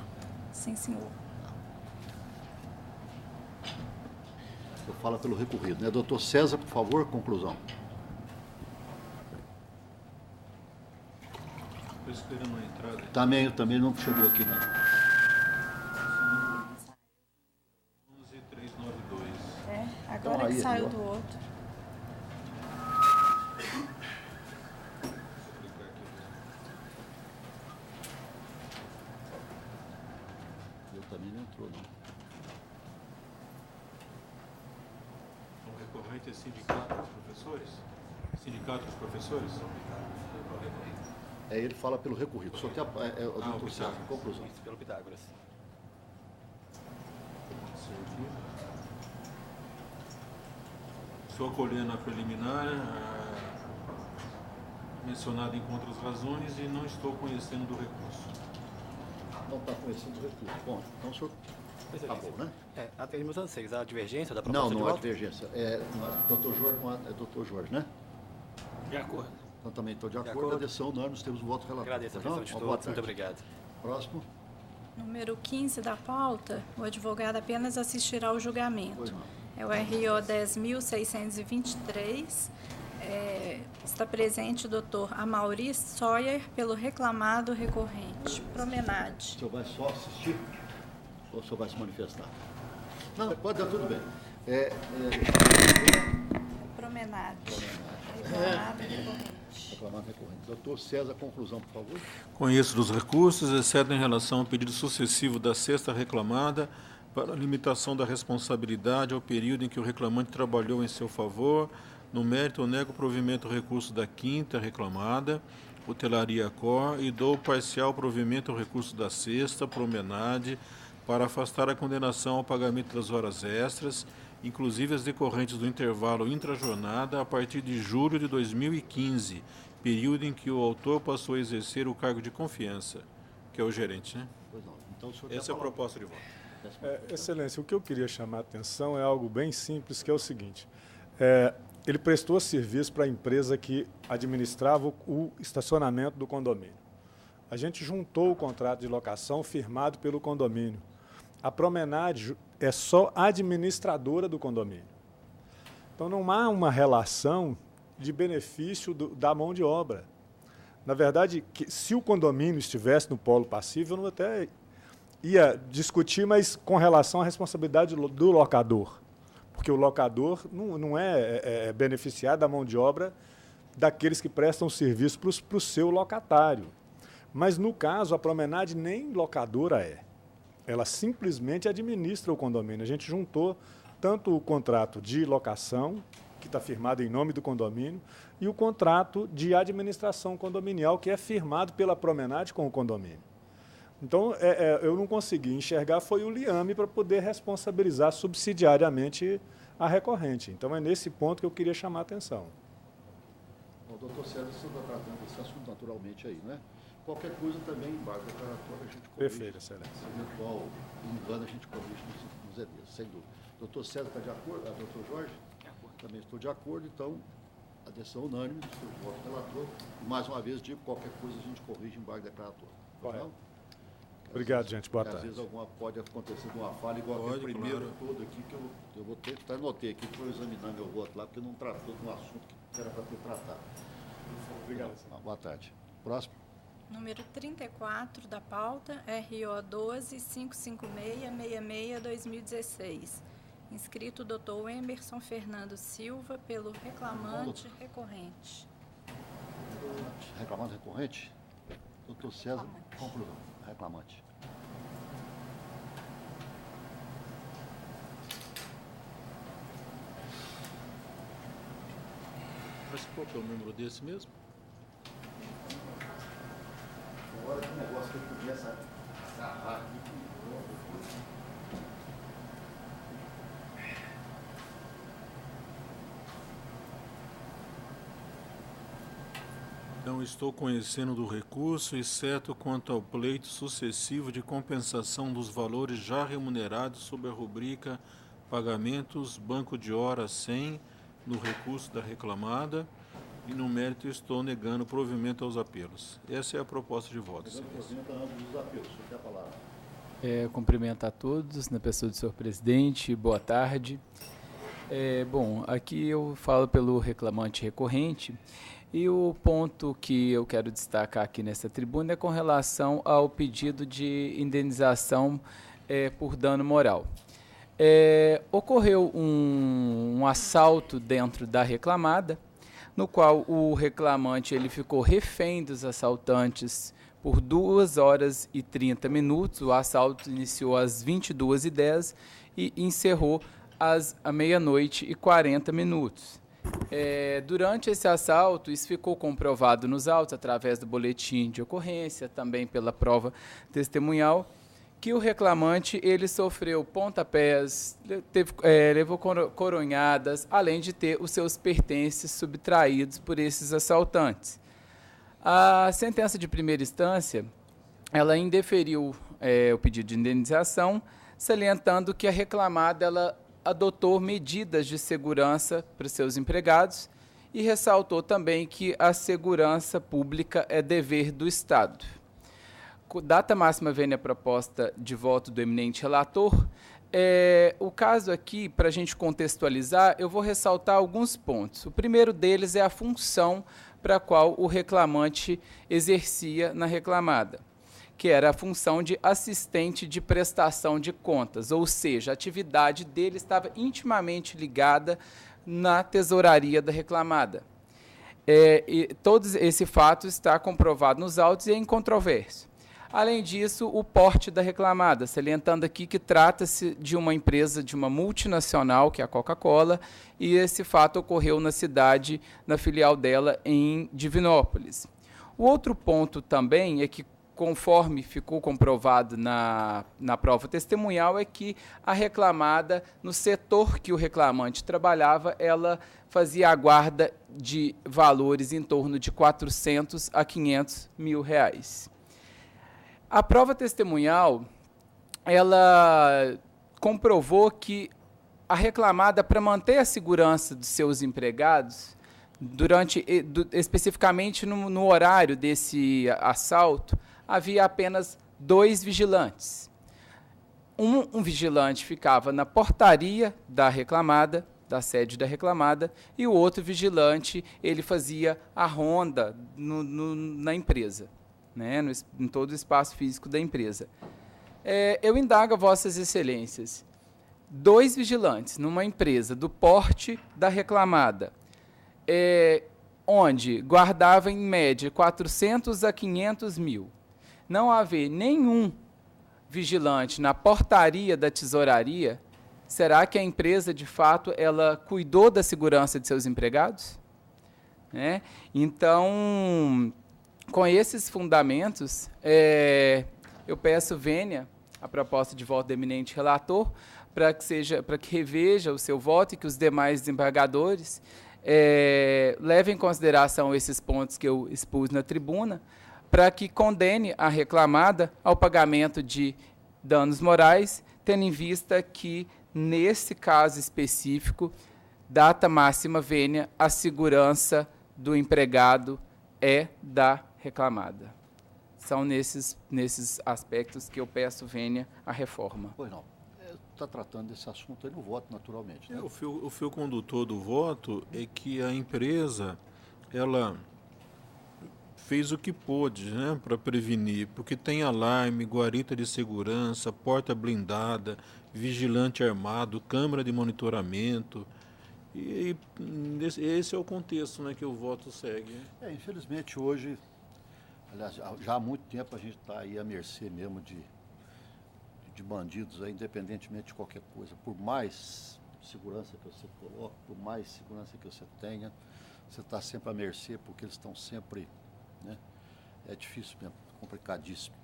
Speaker 2: Sim, senhor.
Speaker 1: Eu falo pelo recorrido, né? Doutor César, por favor, conclusão.
Speaker 7: Estou esperando a entrada.
Speaker 1: Também não chegou aqui, não.
Speaker 7: 11.392.
Speaker 2: Agora
Speaker 1: então,
Speaker 2: que saiu do outro.
Speaker 1: Eu também não entrou, não.
Speaker 7: O recorrente é sindicato dos professores? Sindicato dos professores?
Speaker 1: Ele fala pelo recorrido. Só tem o doutor César, conclusão.
Speaker 19: Isso, pelo Pitágoras.
Speaker 7: Estou acolhendo a preliminar, mencionada em outras razões, e não estou conhecendo do recurso.
Speaker 1: Não está conhecendo o recurso. Bom, então o senhor acabou, né?
Speaker 19: Até os anseios, a divergência da proposta
Speaker 1: Não
Speaker 19: de
Speaker 1: há
Speaker 19: voto?
Speaker 1: divergência. Doutor Jorge, é doutor Jorge, né?
Speaker 19: De acordo.
Speaker 1: Então também estou de acordo. A decisão unânime, nós temos o voto relatório.
Speaker 19: Agradeço a atenção de todos. Muito obrigado.
Speaker 1: Próximo.
Speaker 2: Número 15 da pauta, o advogado apenas assistirá ao julgamento. É o RO 10.623. Está presente o doutor Amaury Sawyer pelo reclamado recorrente. Promenade.
Speaker 1: O senhor vai só assistir ou o senhor vai se manifestar? Não, pode dar tudo bem.
Speaker 2: Promenade. Reclamado recorrente.
Speaker 1: Reclamado recorrente. Doutor César, conclusão, por favor.
Speaker 7: Conheço dos recursos, exceto em relação ao pedido sucessivo da sexta reclamada para a limitação da responsabilidade ao período em que o reclamante trabalhou em seu favor. No mérito, eu nego o provimento ao recurso da quinta reclamada, Hotelaria Cor, e dou parcial provimento ao recurso da sexta, Promenade, para afastar a condenação ao pagamento das horas extras, inclusive as decorrentes do intervalo intrajornada a partir de julho de 2015, período em que o autor passou a exercer o cargo de confiança, que é o gerente, né?
Speaker 1: Pois não. Então, o senhor
Speaker 7: essa é a proposta de voto.
Speaker 20: Excelência, o que eu queria chamar a atenção é algo bem simples, que é o seguinte. Ele prestou serviço para a empresa que administrava o estacionamento do condomínio. A gente juntou o contrato de locação firmado pelo condomínio. A Promenade é só administradora do condomínio. Então, não há uma relação de benefício da mão de obra. Na verdade, se o condomínio estivesse no polo passivo, eu não até ia discutir, mas com relação à responsabilidade do locador. Porque o locador não é beneficiado da mão de obra daqueles que prestam serviço para o seu locatário. Mas, no caso, a Promenade nem locadora é. Ela simplesmente administra o condomínio. A gente juntou tanto o contrato de locação, que está firmado em nome do condomínio, e o contrato de administração condominial, que é firmado pela Promenade com o condomínio. Então, eu não consegui enxergar, foi o liame para poder responsabilizar subsidiariamente a recorrente. Então, é nesse ponto que eu queria chamar a atenção.
Speaker 1: O doutor César está tratando desse assunto naturalmente aí, né? Qualquer coisa também, embaixo da declaratória, a gente corrige.
Speaker 20: Perfeito, excelente.
Speaker 1: Se eventual engano, a gente corrige nos EDs, sem dúvida. Doutor César está de acordo? Doutor Jorge? Também estou de acordo, então, adesão unânime, do voto do relator. E, mais uma vez, digo, qualquer coisa a gente corrige embaixo da declaratória.
Speaker 20: Correto. Obrigado, gente. Boa tarde.
Speaker 1: Às vezes pode acontecer uma falha, igual aquele primeiro todo aqui, que eu vou ter que anotei aqui, que eu examinar meu voto lá, porque não tratou de um assunto que era para ter tratado.
Speaker 20: Obrigado.
Speaker 1: Boa tarde. Próximo.
Speaker 2: Número 34 da pauta, RO 12-556-66-2016. Inscrito o doutor Emerson Fernando Silva, pelo reclamante recorrente.
Speaker 1: Reclamante recorrente? Doutor César, conclusão. Reclamante.
Speaker 7: Mas qual que é o número desse mesmo?
Speaker 1: Agora que negócio que eu começo a agarrar aqui.
Speaker 7: Não estou conhecendo do recurso, exceto quanto ao pleito sucessivo de compensação dos valores já remunerados sob a rubrica Pagamentos Banco de Hora 100 no recurso da reclamada e no mérito estou negando provimento aos apelos. Essa é a proposta de voto.
Speaker 21: Cumprimento a todos, na pessoa do senhor presidente, boa tarde. Bom, aqui eu falo pelo reclamante recorrente. E o ponto que eu quero destacar aqui nessa tribuna é com relação ao pedido de indenização por dano moral. Ocorreu um assalto dentro da reclamada, no qual o reclamante ele ficou refém dos assaltantes por 2 horas e 30 minutos. O assalto iniciou às 22h10 e encerrou à meia-noite e 40 minutos. Durante esse assalto, isso ficou comprovado nos autos, através do boletim de ocorrência, também pela prova testemunhal, que o reclamante ele sofreu pontapés, levou coronhadas, além de ter os seus pertences subtraídos por esses assaltantes. A sentença de primeira instância, ela indeferiu o pedido de indenização, salientando que a reclamada ela adotou medidas de segurança para seus empregados e ressaltou também que a segurança pública é dever do Estado. Data máxima vênia a proposta de voto do eminente relator. O caso aqui, para a gente contextualizar, eu vou ressaltar alguns pontos. O primeiro deles é a função para a qual o reclamante exercia na reclamada, que era a função de assistente de prestação de contas, ou seja, a atividade dele estava intimamente ligada na tesouraria da reclamada. E todo esse fato está comprovado nos autos e é incontroverso. Além disso, o porte da reclamada, salientando aqui que trata-se de uma empresa, de uma multinacional, que é a Coca-Cola, e esse fato ocorreu na cidade, na filial dela, em Divinópolis. O outro ponto também é que, conforme ficou comprovado na prova testemunhal, é que a reclamada, no setor que o reclamante trabalhava, ela fazia a guarda de valores em torno de 400 a 500 mil reais. A prova testemunhal, ela comprovou que a reclamada, para manter a segurança dos seus empregados, especificamente no horário desse assalto, havia apenas 2 vigilantes. Um vigilante ficava na portaria da reclamada, da sede da reclamada, e o outro vigilante ele fazia a ronda na empresa, né, em todo o espaço físico da empresa. Eu indago a vossas excelências, 2 vigilantes numa empresa do porte da reclamada, onde guardava em média 400 a 500 mil, não haver nenhum vigilante na portaria da tesouraria, será que a empresa, de fato, ela cuidou da segurança de seus empregados? Então, com esses fundamentos, eu peço vênia a proposta de voto do eminente relator, para que reveja o seu voto e que os demais desembargadores levem em consideração esses pontos que eu expus na tribuna, para que condene a reclamada ao pagamento de danos morais, tendo em vista que, nesse caso específico, data máxima vênia, a segurança do empregado é da reclamada. São nesses aspectos que eu peço vênia a reforma.
Speaker 1: Pois não. Está tratando desse assunto aí no voto, naturalmente. Né?
Speaker 7: O fio condutor do voto é que a empresa, ela fez o que pôde, né, para prevenir, porque tem alarme, guarita de segurança, porta blindada, vigilante armado, câmera de monitoramento. E esse é o contexto, né, que o voto segue.
Speaker 1: Infelizmente hoje, aliás, já há muito tempo a gente está aí à mercê mesmo de bandidos, aí, independentemente de qualquer coisa. Por mais segurança que você coloque, por mais segurança que você tenha, você está sempre à mercê, porque eles estão sempre, né? É difícil mesmo, complicadíssimo.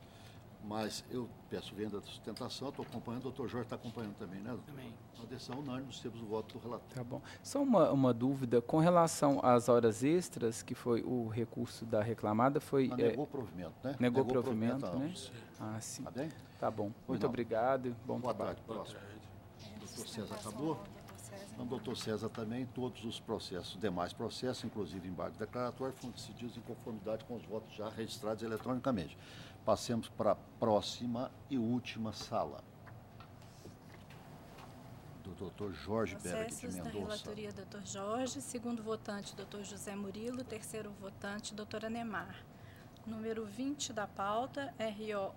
Speaker 1: Mas eu peço venda da sustentação, estou acompanhando, o doutor Jorge está acompanhando também, né, doutor?
Speaker 21: Também.
Speaker 1: Na decisão unânime, temos o voto do relator.
Speaker 21: Tá bom. Só uma dúvida, com relação às horas extras, que foi o recurso da reclamada, foi...
Speaker 1: negou provimento, né?
Speaker 21: Negou provimento, né?
Speaker 1: Ah,
Speaker 21: sim.
Speaker 1: Tá bem?
Speaker 21: Tá bom.
Speaker 1: Pois
Speaker 21: Muito
Speaker 1: não.
Speaker 21: obrigado. Bom
Speaker 1: Boa
Speaker 21: trabalho.
Speaker 1: tarde. Próximo. Doutor César acabou? Então, doutor César também, todos os processos, demais processos, inclusive embargo declaratório, foram decididos em conformidade com os votos já registrados eletronicamente. Passemos para a próxima e última sala. Do doutor Jorge Berg de
Speaker 2: Processos da
Speaker 1: Mendonça.
Speaker 2: relatoria, doutor Jorge. Segundo votante, doutor José Murilo. Terceiro votante, doutora Nemar. Número 20 da pauta, RO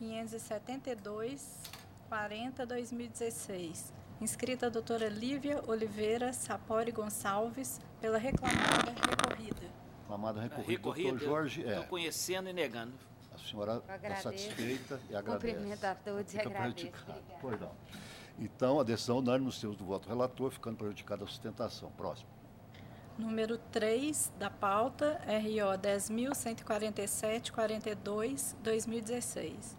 Speaker 2: 11.572-40-2016. Inscrita a doutora Lívia Oliveira Sapori Gonçalves, pela reclamada recorrida.
Speaker 1: Reclamada recorrida. Doutor Jorge,
Speaker 3: Estou conhecendo e negando.
Speaker 1: A senhora está satisfeita e agradece.
Speaker 17: Cumprimento a todos e
Speaker 1: Fica
Speaker 17: agradeço.
Speaker 1: prejudicado. Pois não. Então, a decisão unânime nos termos do voto relator, ficando prejudicada a sustentação. Próximo.
Speaker 2: Número 3 da pauta, RO 10.147-42-2016.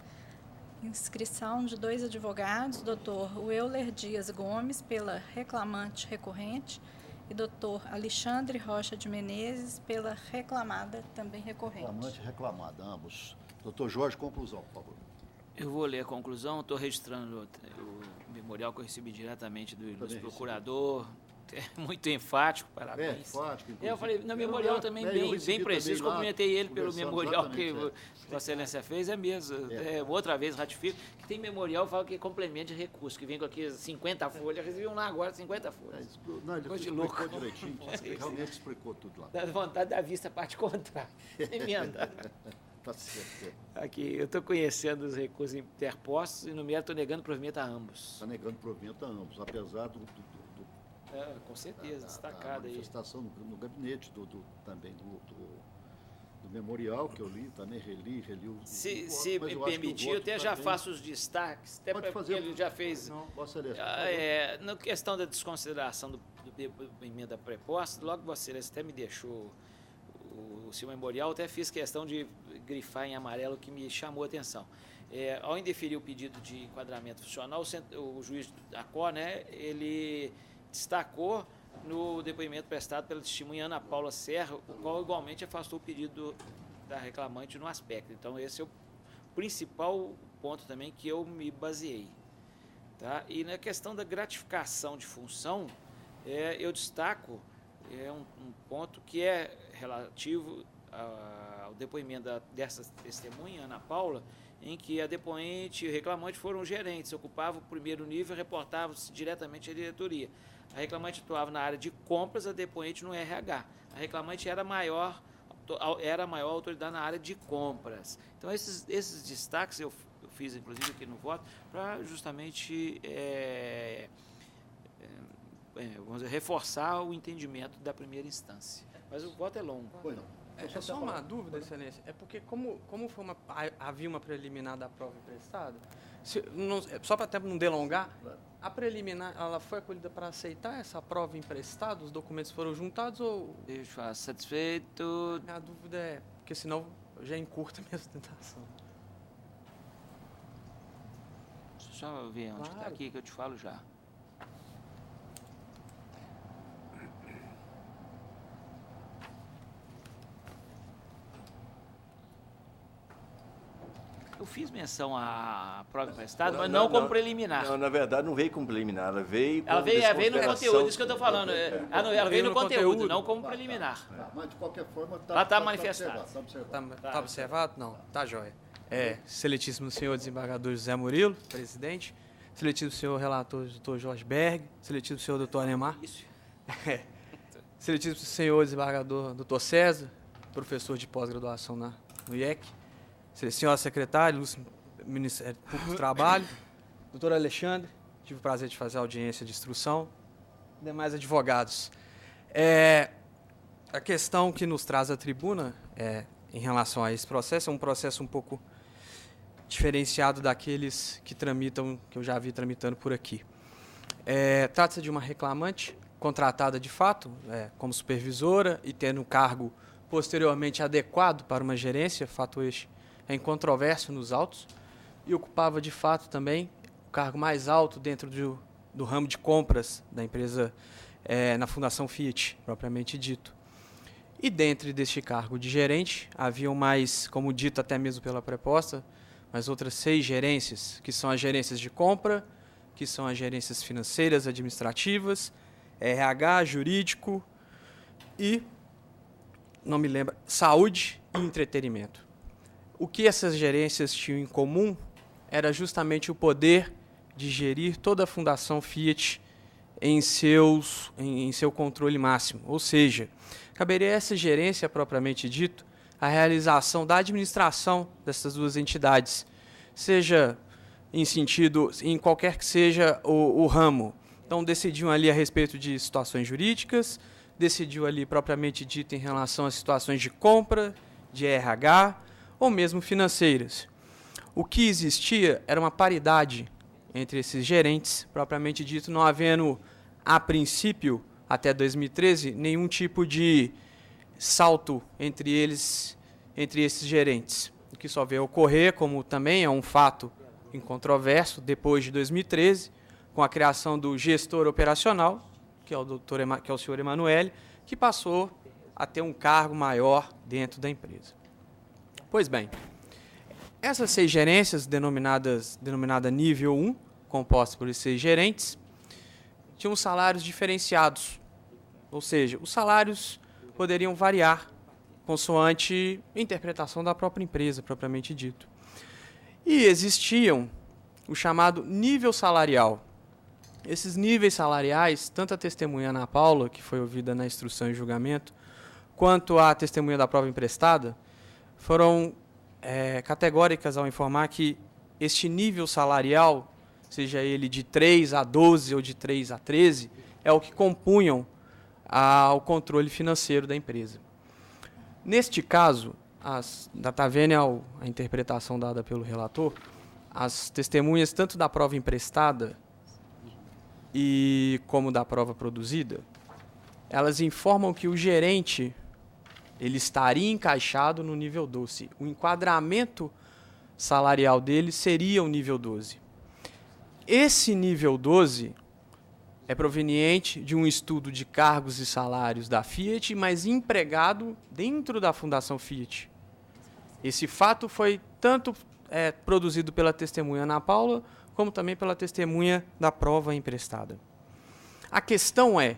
Speaker 2: Inscrição de 2 advogados, doutor Euler Dias Gomes, pela reclamante recorrente, e doutor Alexandre Rocha de Menezes, pela reclamada também recorrente.
Speaker 1: Reclamante e reclamada, ambos. Doutor Jorge, conclusão, por favor.
Speaker 3: Eu vou ler a conclusão, estou registrando o memorial que eu recebi diretamente do ilustre procurador. É muito enfático, parabéns.
Speaker 1: Enfático,
Speaker 3: eu falei, no memorial também bem preciso, cumprimentei ele pelo memorial que Vossa Excelência fez, é mesmo. Outra vez ratifico, que tem memorial, fala que é complemento de recurso, que vem com aqui 50 folhas, recebi um lá agora, 50 folhas.
Speaker 1: Não, ele explicou direitinho, ele realmente explicou tudo lá.
Speaker 3: Dá vontade da vista, parte contrária. Emenda.
Speaker 1: Tá certo.
Speaker 3: Aqui, eu estou conhecendo os recursos interpostos e no mérito estou negando provimento a ambos.
Speaker 1: Está negando provimento a ambos, apesar do
Speaker 3: com certeza, destacado aí.
Speaker 1: Manifestação no gabinete também do memorial, que eu li, também reli
Speaker 3: Se me permitir, eu até já faço os destaques, até porque ele já fez.
Speaker 1: Vossa Excelência.
Speaker 3: Na questão da desconsideração do emenda preposta, logo Vossa Excelência até me deixou o seu memorial, até fiz questão de grifar em amarelo, que me chamou a atenção. Ao indeferir o pedido de enquadramento funcional, o juiz da COR, né, ele destacou no depoimento prestado pela testemunha Ana Paula Serra, o qual igualmente afastou o pedido da reclamante no aspecto. Então, esse é o principal ponto também que eu me baseei. Tá? E na questão da gratificação de função, eu destaco um ponto que é relativo ao depoimento dessa testemunha, Ana Paula, em que a depoente e o reclamante foram gerentes, ocupavam o primeiro nível e reportavam-se diretamente à diretoria. A reclamante atuava na área de compras, a depoente no RH. A reclamante era a maior autoridade na área de compras. Então, esses destaques eu fiz, inclusive, aqui no voto, para justamente vamos dizer, reforçar o entendimento da primeira instância. Mas o voto é longo.
Speaker 8: Pois não. Só uma dúvida, Excelência. É porque, como havia uma preliminar da prova emprestada, só para até não delongar, a preliminar ela foi acolhida para aceitar essa prova emprestada? Os documentos foram juntados ou...
Speaker 3: Deixa eu satisfeito.
Speaker 8: A dúvida é, porque senão já encurta a minha sustentação.
Speaker 3: só ver onde está aqui que eu te falo já. Eu fiz menção à prova emprestada, mas não como preliminar.
Speaker 14: Não, na verdade não veio como preliminar, ela veio como
Speaker 3: veio no conteúdo, isso que eu estou falando. Ela veio no conteúdo, não como preliminar.
Speaker 1: Mas de qualquer forma
Speaker 3: ela está manifestada.
Speaker 8: Está observado? Não, tá joia. Excelentíssimo senhor desembargador José Murilo, presidente, excelentíssimo senhor relator doutor Jorge Berg, excelentíssimo senhor doutor Anemar, excelentíssimo senhor desembargador doutor César, professor de pós-graduação no IEC, senhora secretária, Ministério Público do Trabalho, doutor Alexandre, tive o prazer de fazer a audiência de instrução, demais advogados. A questão que nos traz à tribuna em relação a esse processo é um processo um pouco diferenciado daqueles que tramitam, que eu já vi tramitando por aqui. Trata-se de uma reclamante contratada de fato como supervisora e tendo um cargo posteriormente adequado para uma gerência, fato este é incontroverso nos autos, e ocupava de fato também o cargo mais alto dentro do ramo de compras da empresa na Fundação Fiat, propriamente dito. E dentro deste cargo de gerente, haviam mais, como dito até mesmo pela proposta, mais outras 6 gerências, que são as gerências de compra, que são as gerências financeiras, administrativas, RH, jurídico e, não me lembro, saúde e entretenimento. O que essas gerências tinham em comum era justamente o poder de gerir toda a Fundação Fiat em seu controle máximo. Ou seja, caberia a essa gerência, propriamente dito, a realização da administração dessas duas entidades, seja em qualquer que seja o ramo. Então, decidiam ali a respeito de situações jurídicas, decidiu ali, propriamente dito, em relação a situações de compra, de RH, ou mesmo financeiras. O que existia era uma paridade entre esses gerentes, propriamente dito, não havendo, a princípio, até 2013, nenhum tipo de salto entre esses gerentes. O que só veio ocorrer, como também é um fato incontroverso, depois de 2013, com a criação do gestor operacional, que é o senhor Emanuele, que passou a ter um cargo maior dentro da empresa. Pois bem, essas 6 gerências, denominada nível 1, compostas por 6 gerentes, tinham salários diferenciados, ou seja, os salários poderiam variar consoante a interpretação da própria empresa, propriamente dito. E existiam o chamado nível salarial. Esses níveis salariais, tanto a testemunha Ana Paula, que foi ouvida na instrução e julgamento, quanto a testemunha da prova emprestada, foram categóricas ao informar que este nível salarial, seja ele de 3 a 12 ou de 3 a 13, é o que compunham ao controle financeiro da empresa. Neste caso, está vendo a interpretação dada pelo relator, as testemunhas tanto da prova emprestada e como da prova produzida, elas informam que o gerente ele estaria encaixado no nível 12. O enquadramento salarial dele seria o nível 12. Esse nível 12 é proveniente de um estudo de cargos e salários da Fiat, mas empregado dentro da Fundação Fiat. Esse fato foi tanto produzido pela testemunha Ana Paula, como também pela testemunha da prova emprestada. A questão é,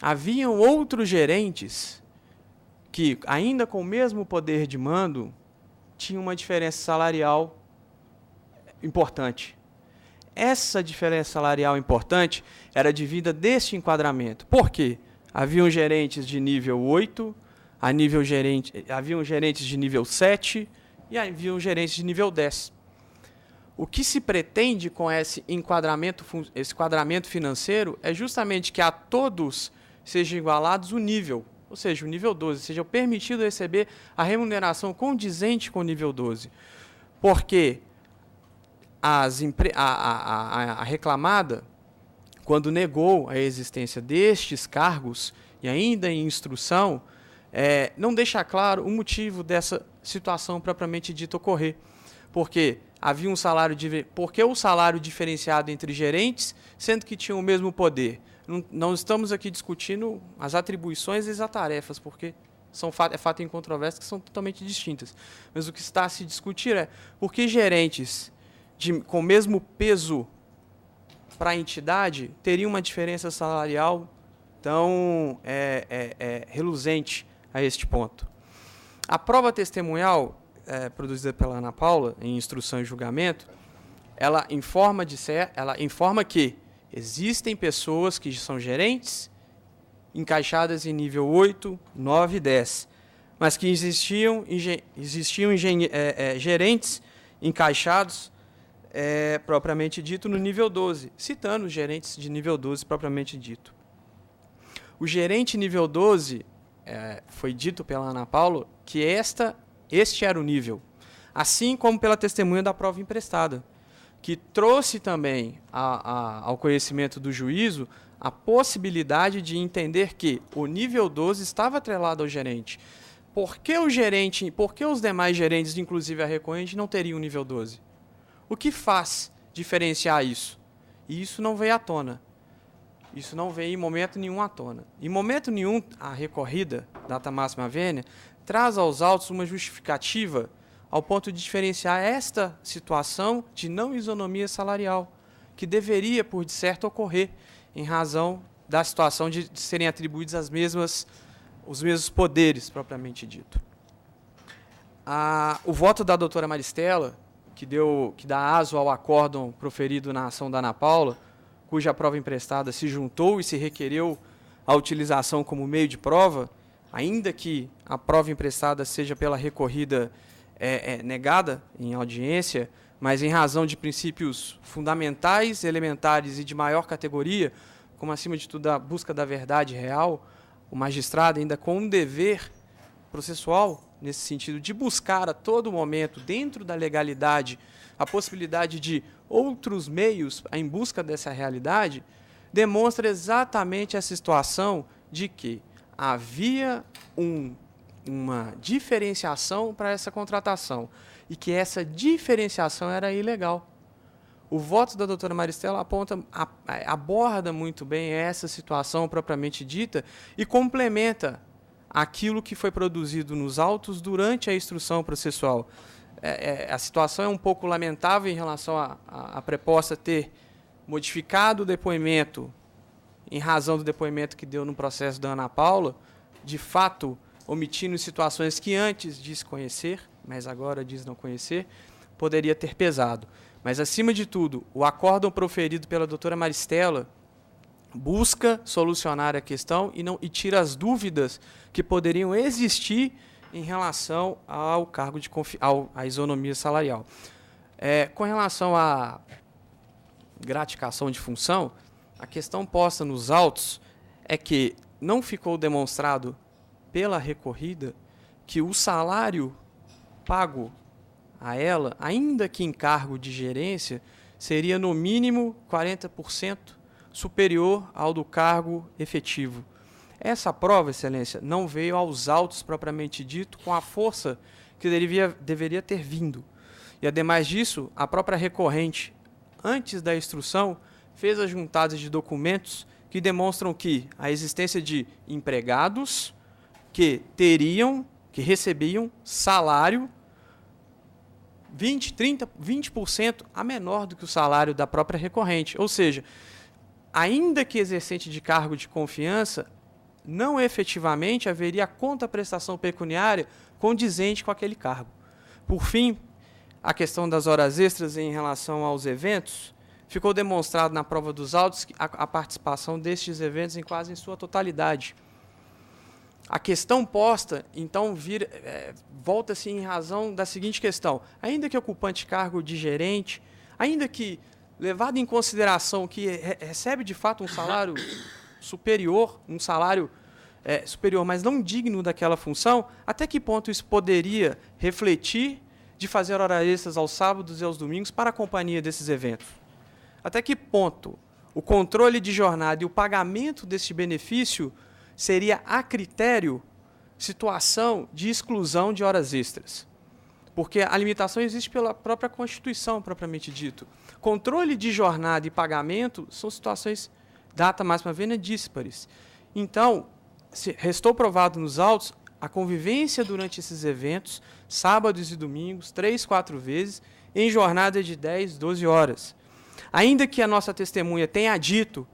Speaker 8: haviam outros gerentes que, ainda com o mesmo poder de mando, tinham uma diferença salarial importante. Essa diferença salarial importante era devida deste enquadramento. Por quê? Haviam gerentes de nível 8, haviam gerentes de nível 7 e haviam gerentes de nível 10. O que se pretende com esse enquadramento financeiro é justamente que a todos sejam igualados o nível, ou seja, o nível 12, seja permitido receber a remuneração condizente com o nível 12. Porque a reclamada, quando negou a existência destes cargos, e ainda em instrução, não deixa claro o motivo dessa situação propriamente dita ocorrer. Porque havia um salário porque o salário diferenciado entre gerentes, sendo que tinham o mesmo poder. Não estamos aqui discutindo as atribuições e as tarefas, porque é fato em controvérsia que são totalmente distintas. Mas o que está a se discutir é por que gerentes com o mesmo peso para a entidade teriam uma diferença salarial tão reluzente a este ponto. A prova testemunhal produzida pela Ana Paula, em instrução e julgamento, ela informa que existem pessoas que são gerentes encaixadas em nível 8, 9 e 10, mas que existiam gerentes encaixados propriamente dito no nível 12, citando os gerentes de nível 12 propriamente dito. O gerente nível 12, foi dito pela Ana Paula que este era o nível, assim como pela testemunha da prova emprestada, que trouxe também ao conhecimento do juízo a possibilidade de entender que o nível 12 estava atrelado ao gerente. Por que os demais gerentes, inclusive a recorrente, não teriam nível 12? O que faz diferenciar isso? E isso não veio à tona. Isso não veio em momento nenhum à tona. Em momento nenhum, a recorrida, data máxima vênia, traz aos autos uma justificativa ao ponto de diferenciar esta situação de não isonomia salarial, que deveria, por de certo, ocorrer em razão da situação de serem atribuídos os mesmos poderes, propriamente dito. O voto da doutora Maristela, que dá aso ao acórdão proferido na ação da Ana Paula, cuja prova emprestada se juntou e se requereu a utilização como meio de prova, ainda que a prova emprestada seja pela recorrida negada em audiência, mas em razão de princípios fundamentais, elementares e de maior categoria, como acima de tudo a busca da verdade real, o magistrado ainda com um dever processual, nesse sentido de buscar a todo momento, dentro da legalidade, a possibilidade de outros meios em busca dessa realidade, demonstra exatamente essa situação de que havia uma diferenciação para essa contratação e que essa diferenciação era ilegal. O voto da doutora Maristela aborda muito bem essa situação propriamente dita e complementa aquilo que foi produzido nos autos durante a instrução processual. A situação é um pouco lamentável em relação à preposta ter modificado o depoimento em razão do depoimento que deu no processo da Ana Paula, de fato omitindo situações que antes diz conhecer, mas agora diz não conhecer, poderia ter pesado. Mas, acima de tudo, o acórdão proferido pela doutora Maristela busca solucionar a questão e tira as dúvidas que poderiam existir em relação ao cargo de à isonomia salarial. Com relação à gratificação de função, a questão posta nos autos é que não ficou demonstrado pela recorrida que o salário pago a ela, ainda que em cargo de gerência, seria no mínimo 40% superior ao do cargo efetivo. Essa prova, Excelência, não veio aos autos propriamente dito com a força que deveria ter vindo. E, ademais disso, a própria recorrente, antes da instrução, fez as juntadas de documentos que demonstram que a existência de empregados que recebiam salário 20% a menor do que o salário da própria recorrente. Ou seja, ainda que exercente de cargo de confiança, não efetivamente haveria contraprestação pecuniária condizente com aquele cargo. Por fim, a questão das horas extras em relação aos eventos, ficou demonstrado na prova dos autos a participação destes eventos em quase em sua totalidade. A questão posta, então, volta-se em razão da seguinte questão. Ainda que ocupante cargo de gerente, ainda que levado em consideração que recebe de fato um salário superior, superior, mas não digno daquela função, até que ponto isso poderia refletir de fazer horas extras aos sábados e aos domingos para a companhia desses eventos? Até que ponto o controle de jornada e o pagamento deste benefício seria a critério situação de exclusão de horas extras? porque a limitação existe pela própria Constituição, propriamente dito. Controle de jornada e pagamento são situações data máxima vênia díspares. Então, restou provado nos autos a convivência durante esses eventos, sábados e domingos, 3, 4 vezes, em jornada de 10, 12 horas. Ainda que a nossa testemunha tenha dito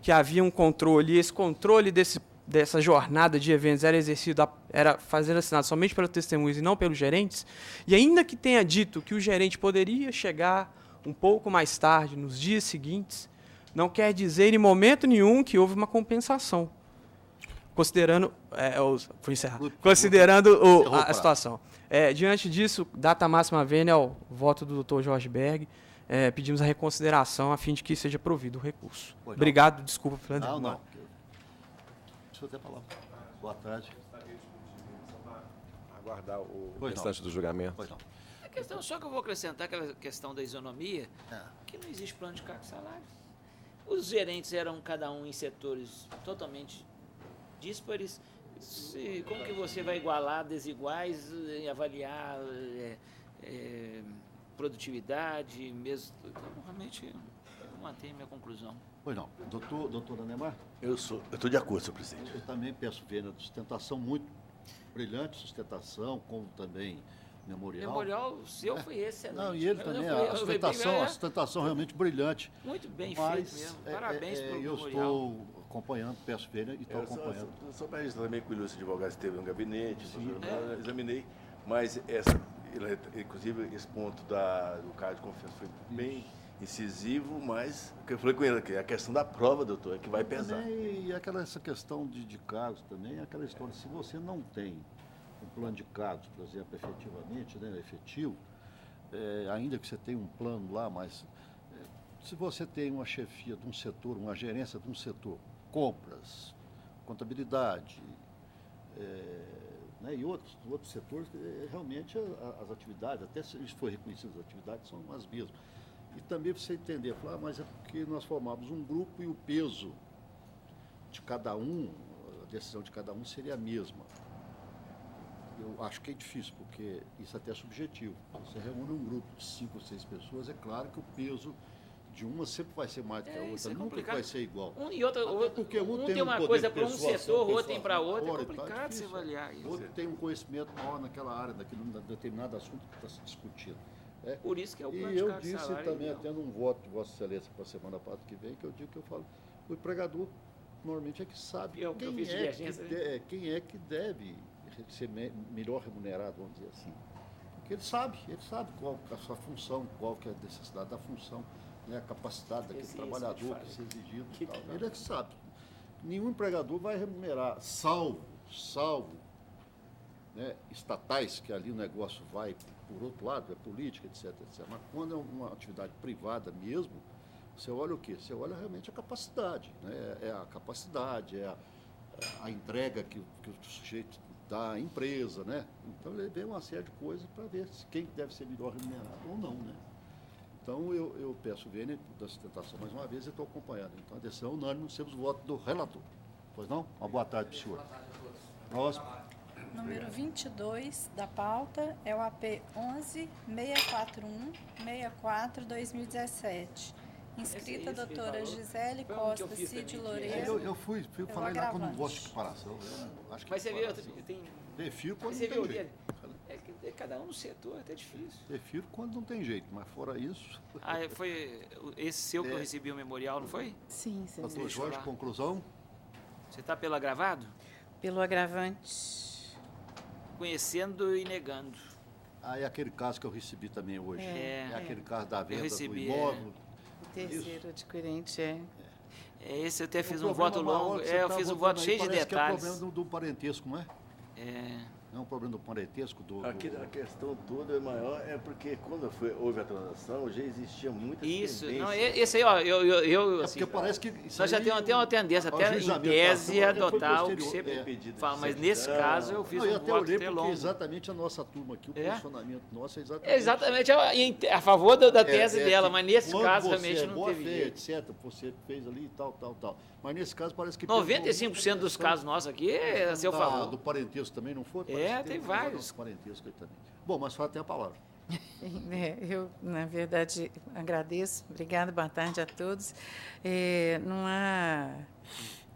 Speaker 8: que havia um controle, e esse controle dessa jornada de eventos era exercido, era fazer assinado somente pelos testemunhas e não pelos gerentes, e ainda que tenha dito que o gerente poderia chegar um pouco mais tarde, nos dias seguintes, não quer dizer em momento nenhum que houve uma compensação, considerando, vou encerrar, considerando a situação. Diante disso, data máxima vênia ao voto do Dr. Jorge Berg, pedimos a reconsideração a fim de que seja provido o recurso. Obrigado, desculpa pela demora.
Speaker 1: Não. Deixa eu até falar. Boa tarde.
Speaker 4: Aguardar o restante do julgamento.
Speaker 1: Pois não.
Speaker 3: A questão, só que eu vou acrescentar aquela questão da isonomia, que não existe plano de cargos e salários. Os gerentes eram cada um em setores totalmente díspares. Como que você vai igualar desiguais e avaliar produtividade mesmo? Então, realmente, eu mantenho minha conclusão.
Speaker 1: Pois não. Doutor Ademar?
Speaker 14: Eu estou de acordo, senhor presidente.
Speaker 1: Eu também peço vênia de sustentação muito brilhante, sustentação, como também memorial.
Speaker 3: Memorial seu foi excelente.
Speaker 1: Não, e ele também, a sustentação realmente brilhante.
Speaker 3: Muito bem feito mesmo. Parabéns pelo
Speaker 1: eu
Speaker 3: memorial.
Speaker 1: Estou acompanhando, peço vênia e estou acompanhando.
Speaker 14: Só para registrar também que o ilustre advogado esteve no gabinete, examinei, mas inclusive esse ponto do caso de confiança foi bem incisivo, mas o que eu falei com ele, que a questão da prova, doutor, é que vai pesar.
Speaker 1: E essa questão de cargos também, aquela história, se você não tem um plano de cargos, por exemplo, efetivamente, efetivo, ainda que você tenha um plano lá, mas se você tem uma chefia de um setor, uma gerência de um setor, compras, contabilidade, e outros setores, realmente as atividades, até se isso for reconhecido, as atividades são as mesmas. E também você entender, falar, mas é porque nós formamos um grupo e o peso de cada um, a decisão de cada um seria a mesma. Eu acho que é difícil, porque isso até é subjetivo. Você reúne um grupo de 5 ou 6 pessoas, é claro que o peso de uma sempre vai ser mais do que a outra, nunca vai ser igual.
Speaker 3: Porque um tem uma coisa para um setor, o outro tem para outro, é complicado se avaliar isso.
Speaker 1: O outro tem um conhecimento maior naquela área, naquele determinado assunto que está se discutindo.
Speaker 3: Por isso que é o plano
Speaker 1: de
Speaker 3: cargos
Speaker 1: e eu disse também, até num voto de Vossa Excelência para a semana passada que vem, que eu digo que eu falo, o empregador normalmente é que sabe quem é que deve ser melhor remunerado, vamos dizer assim. Porque ele sabe qual é a sua função, qual que é a necessidade da função, a capacidade daquele trabalhador que ser exigido e tal. Ele é que sabe. Nenhum empregador vai remunerar, salvo estatais, que ali o negócio vai por outro lado, é política, etc. Mas quando é uma atividade privada mesmo, você olha o quê? Você olha realmente a capacidade, É a capacidade, a entrega que o sujeito dá à empresa, Então ele vê uma série de coisas para ver quem deve ser melhor remunerado ou não, Então eu peço vênia da sustentação mais uma vez e estou acompanhando. Então a decisão é unânime, nós temos o voto do relator. Pois não? Uma boa tarde para o senhor. Próximo.
Speaker 2: Número 22 da pauta é o AP 11-641-64-2017. Inscrita a doutora Gisele Costa Cid Loureiro.
Speaker 1: Eu fui falar lá quando não gosto de equiparação.
Speaker 3: Mas você viu, tem...
Speaker 1: Prefiro quando não tem jeito.
Speaker 3: Cada um no setor, é até difícil.
Speaker 1: Prefiro quando não tem jeito, mas fora isso...
Speaker 3: Foi esse seu que eu recebi o memorial, não foi?
Speaker 22: Sim.
Speaker 1: Doutor Jorge, conclusão?
Speaker 3: Você está pelo agravado?
Speaker 22: Pelo agravante.
Speaker 3: Conhecendo e negando.
Speaker 1: É aquele caso que eu recebi também hoje. É aquele caso da venda do imóvel.
Speaker 22: O terceiro adquirente
Speaker 3: esse eu até fiz um voto longo. Eu fiz um voto cheio de detalhes.
Speaker 1: Que é o problema do parentesco, não é? Não é um problema do parentesco?
Speaker 14: A questão toda é maior, porque quando houve a transação, já existia muita
Speaker 3: isso, não, esse aí, eu assim,
Speaker 1: porque parece que
Speaker 3: nós já temos até uma tendência, até em tese, adotar o que você fala, mas nesse caso eu fiz um voto até longo.
Speaker 1: Exatamente a nossa turma aqui, o posicionamento nosso é
Speaker 3: exatamente a favor da tese dela, mas nesse caso realmente não teve jeito.
Speaker 1: Etc, você fez ali e tal. Mas nesse caso parece que...
Speaker 3: 95% dos casos nossos aqui é a seu favor.
Speaker 1: Do parentesco também não foi?
Speaker 3: tem vários.
Speaker 1: Parentesco aí também. Bom, mas só tem a palavra.
Speaker 22: Eu, na verdade, agradeço. Obrigada, boa tarde a todos.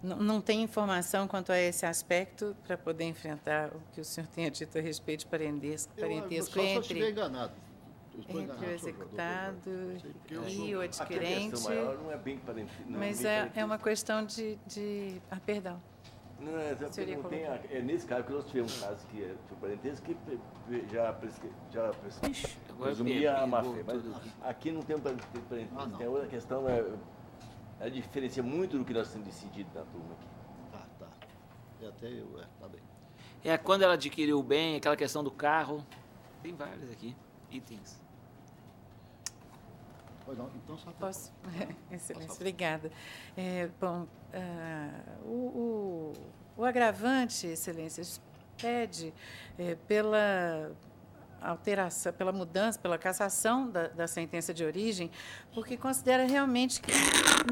Speaker 22: Não tem informação quanto a esse aspecto para poder enfrentar o que o senhor tenha dito a respeito de parentesco entre o executado e o adquirente.
Speaker 14: Não é bem parentesco.
Speaker 22: Mas é uma questão de... perdão.
Speaker 14: Não, nesse caso que nós tivemos um caso que foi parentesco que já presumia a má-fé. Mas aqui não tem parentesco. Tem outra questão, ela diferencia muito do que nós temos decidido na turma aqui.
Speaker 1: Tá. E até eu, tá bem.
Speaker 3: É quando ela adquiriu o bem, aquela questão do carro. Tem vários aqui, itens.
Speaker 1: Pois não, então só
Speaker 22: posso. Excelência, obrigada. O agravante, Excelências, pede pela alteração, pela mudança, pela cassação da sentença de origem, porque considera realmente que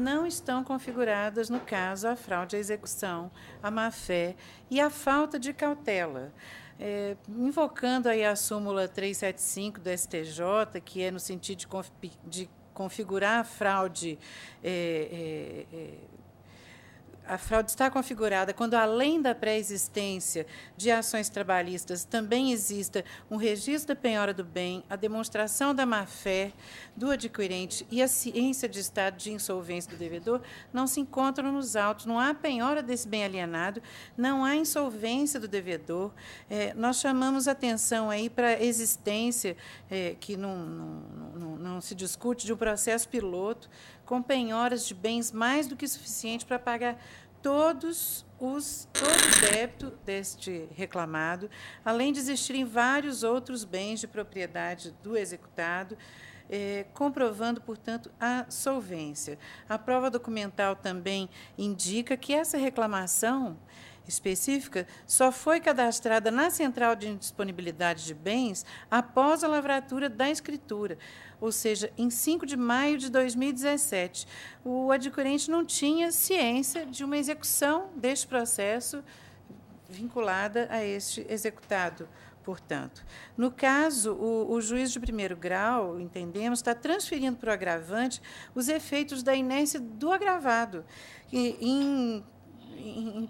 Speaker 22: não estão configuradas, no caso, a fraude à execução, a má-fé e a falta de cautela. Invocando aí a súmula 375 do STJ, que é no sentido de configurar a fraude, a fraude está configurada quando, além da pré-existência de ações trabalhistas, também exista um registro da penhora do bem, a demonstração da má-fé do adquirente e a ciência de estado de insolvência do devedor, não se encontram nos autos. Não há penhora desse bem alienado, não há insolvência do devedor. Nós chamamos atenção aí para a existência, que não se discute, de um processo piloto com penhoras de bens mais do que suficiente para pagar todo o débito deste reclamado, além de existirem vários outros bens de propriedade do executado, comprovando, portanto, a solvência. A prova documental também indica que essa reclamação específica só foi cadastrada na Central de Indisponibilidade de Bens após a lavratura da escritura, ou seja, em 5 de maio de 2017. O adquirente não tinha ciência de uma execução deste processo vinculada a este executado. Portanto, no caso, o juiz de primeiro grau, entendemos, está transferindo para o agravante os efeitos da inércia do agravado, em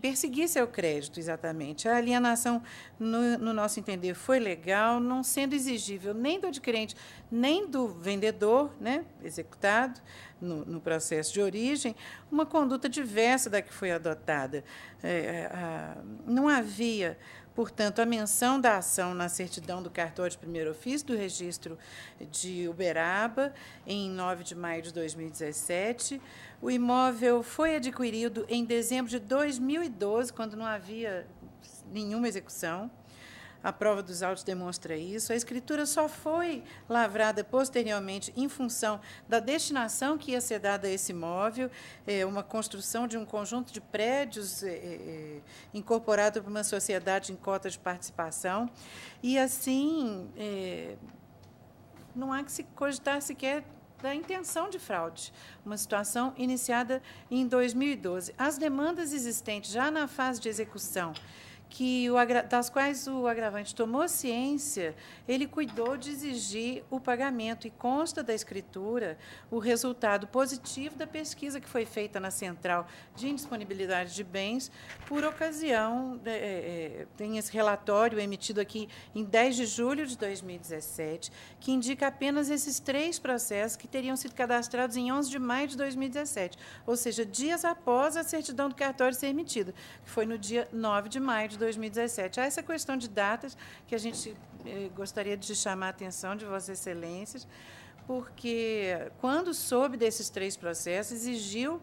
Speaker 22: perseguir seu crédito, exatamente. A alienação, no nosso entender, foi legal, não sendo exigível nem do adquirente, nem do vendedor, né, executado no processo de origem, uma conduta diversa da que foi adotada. Não havia, portanto, a menção da ação na certidão do cartório de primeiro ofício do registro de Uberaba, em 9 de maio de 2017. O imóvel foi adquirido em dezembro de 2012, quando não havia nenhuma execução. A prova dos autos demonstra isso. A escritura só foi lavrada posteriormente em função da destinação que ia ser dada a esse imóvel, uma construção de um conjunto de prédios incorporado por uma sociedade em cota de participação. E, assim, não há que se cogitar sequer da intenção de fraude, uma situação iniciada em 2012. As demandas existentes já na fase de execução, das quais o agravante tomou ciência, ele cuidou de exigir o pagamento, e consta da escritura o resultado positivo da pesquisa que foi feita na Central de Indisponibilidade de Bens, por ocasião, tem esse relatório emitido aqui em 10 de julho de 2017, que indica apenas esses 3 processos que teriam sido cadastrados em 11 de maio de 2017, ou seja, dias após a certidão do cartório ser emitida, que foi no dia 9 de maio de 2017. Há essa questão de datas que a gente gostaria de chamar a atenção de Vossas Excelências, porque, quando soube desses 3 processos, exigiu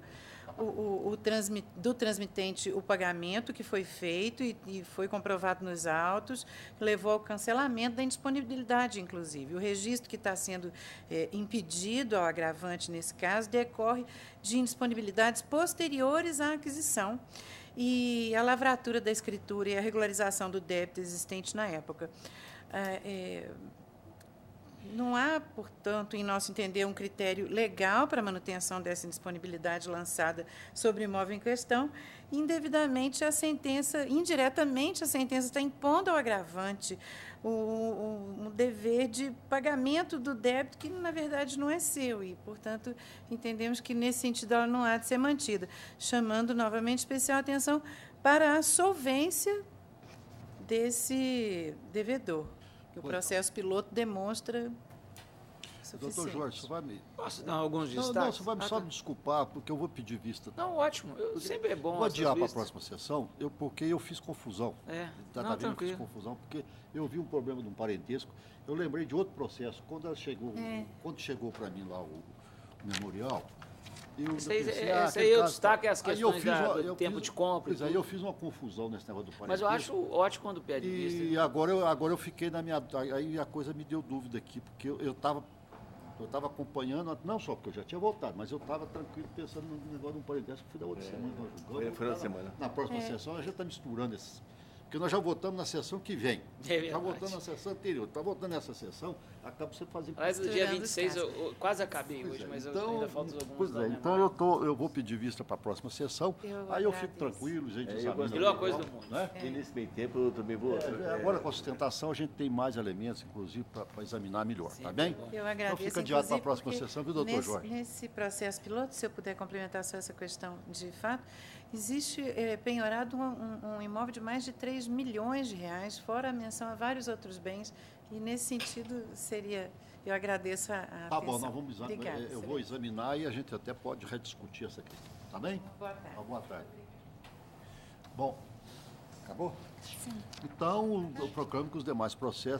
Speaker 22: do transmitente o pagamento que foi feito e foi comprovado nos autos, levou ao cancelamento da indisponibilidade, inclusive. O registro que está sendo impedido ao agravante, nesse caso, decorre de indisponibilidades posteriores à aquisição e a lavratura da escritura e a regularização do débito existente na época. Não há, portanto, em nosso entender, um critério legal para a manutenção dessa indisponibilidade lançada sobre o imóvel em questão. Indevidamente, indiretamente, a sentença está impondo ao agravante um dever de pagamento do débito que, na verdade, não é seu. E, portanto, entendemos que, nesse sentido, ela não há de ser mantida, chamando novamente especial atenção para a solvência desse devedor, que o processo piloto demonstra suficiente.
Speaker 1: Doutor Jorge, você vai me...
Speaker 3: Posso dar alguns destaques?
Speaker 1: Não, você vai só me desculpar, porque eu vou pedir vista.
Speaker 3: Não, ótimo. Sempre é bom.
Speaker 1: Vou adiar para a próxima sessão, porque eu fiz confusão.
Speaker 3: Não,
Speaker 1: Eu fiz confusão, porque eu vi um problema de um parentesco. Eu lembrei de outro processo. Quando chegou para mim lá o memorial,
Speaker 3: Isso aí eu destaque as questões do tempo de compra.
Speaker 1: Pois aí eu fiz uma confusão nesse negócio do parentesco.
Speaker 3: Mas eu acho ótimo quando pede vista.
Speaker 1: E agora eu fiquei na minha... Aí a coisa me deu dúvida aqui, porque eu estava acompanhando, não só porque eu já tinha voltado, mas eu estava tranquilo pensando no negócio de um parentesco que fui da outra semana.
Speaker 14: Foi na semana.
Speaker 1: Na próxima sessão a gente está misturando esses... Porque nós já votamos na sessão que vem. Já votamos na sessão anterior. Está votando nessa sessão, acaba você fazendo...
Speaker 3: Mas no dia 26 eu quase acabei hoje, mas ainda faltam alguns.
Speaker 1: Então eu vou pedir vista para a próxima sessão, aí eu fico tranquilo, a gente examina.
Speaker 3: Melhor coisa do mundo.
Speaker 1: Né?
Speaker 14: E nesse meio tempo eu também vou...
Speaker 1: Agora com a sustentação a gente tem mais elementos, inclusive, para examinar melhor, tá bem?
Speaker 22: Eu agradeço,
Speaker 1: então fica adiado para a próxima sessão, viu, doutor Jorge?
Speaker 22: Nesse processo piloto, se eu puder complementar só essa questão de fato, existe penhorado um imóvel de mais de 3 milhões de reais, fora a menção a vários outros bens, e nesse sentido eu agradeço a atenção.
Speaker 1: Tá bom, nós vamos examinar.
Speaker 22: Obrigada,
Speaker 1: eu vou examinar e a gente até pode rediscutir essa questão, tá bem?
Speaker 22: Boa tarde.
Speaker 1: Boa tarde. Bom, acabou? Sim. Então, eu proclamo que os demais processos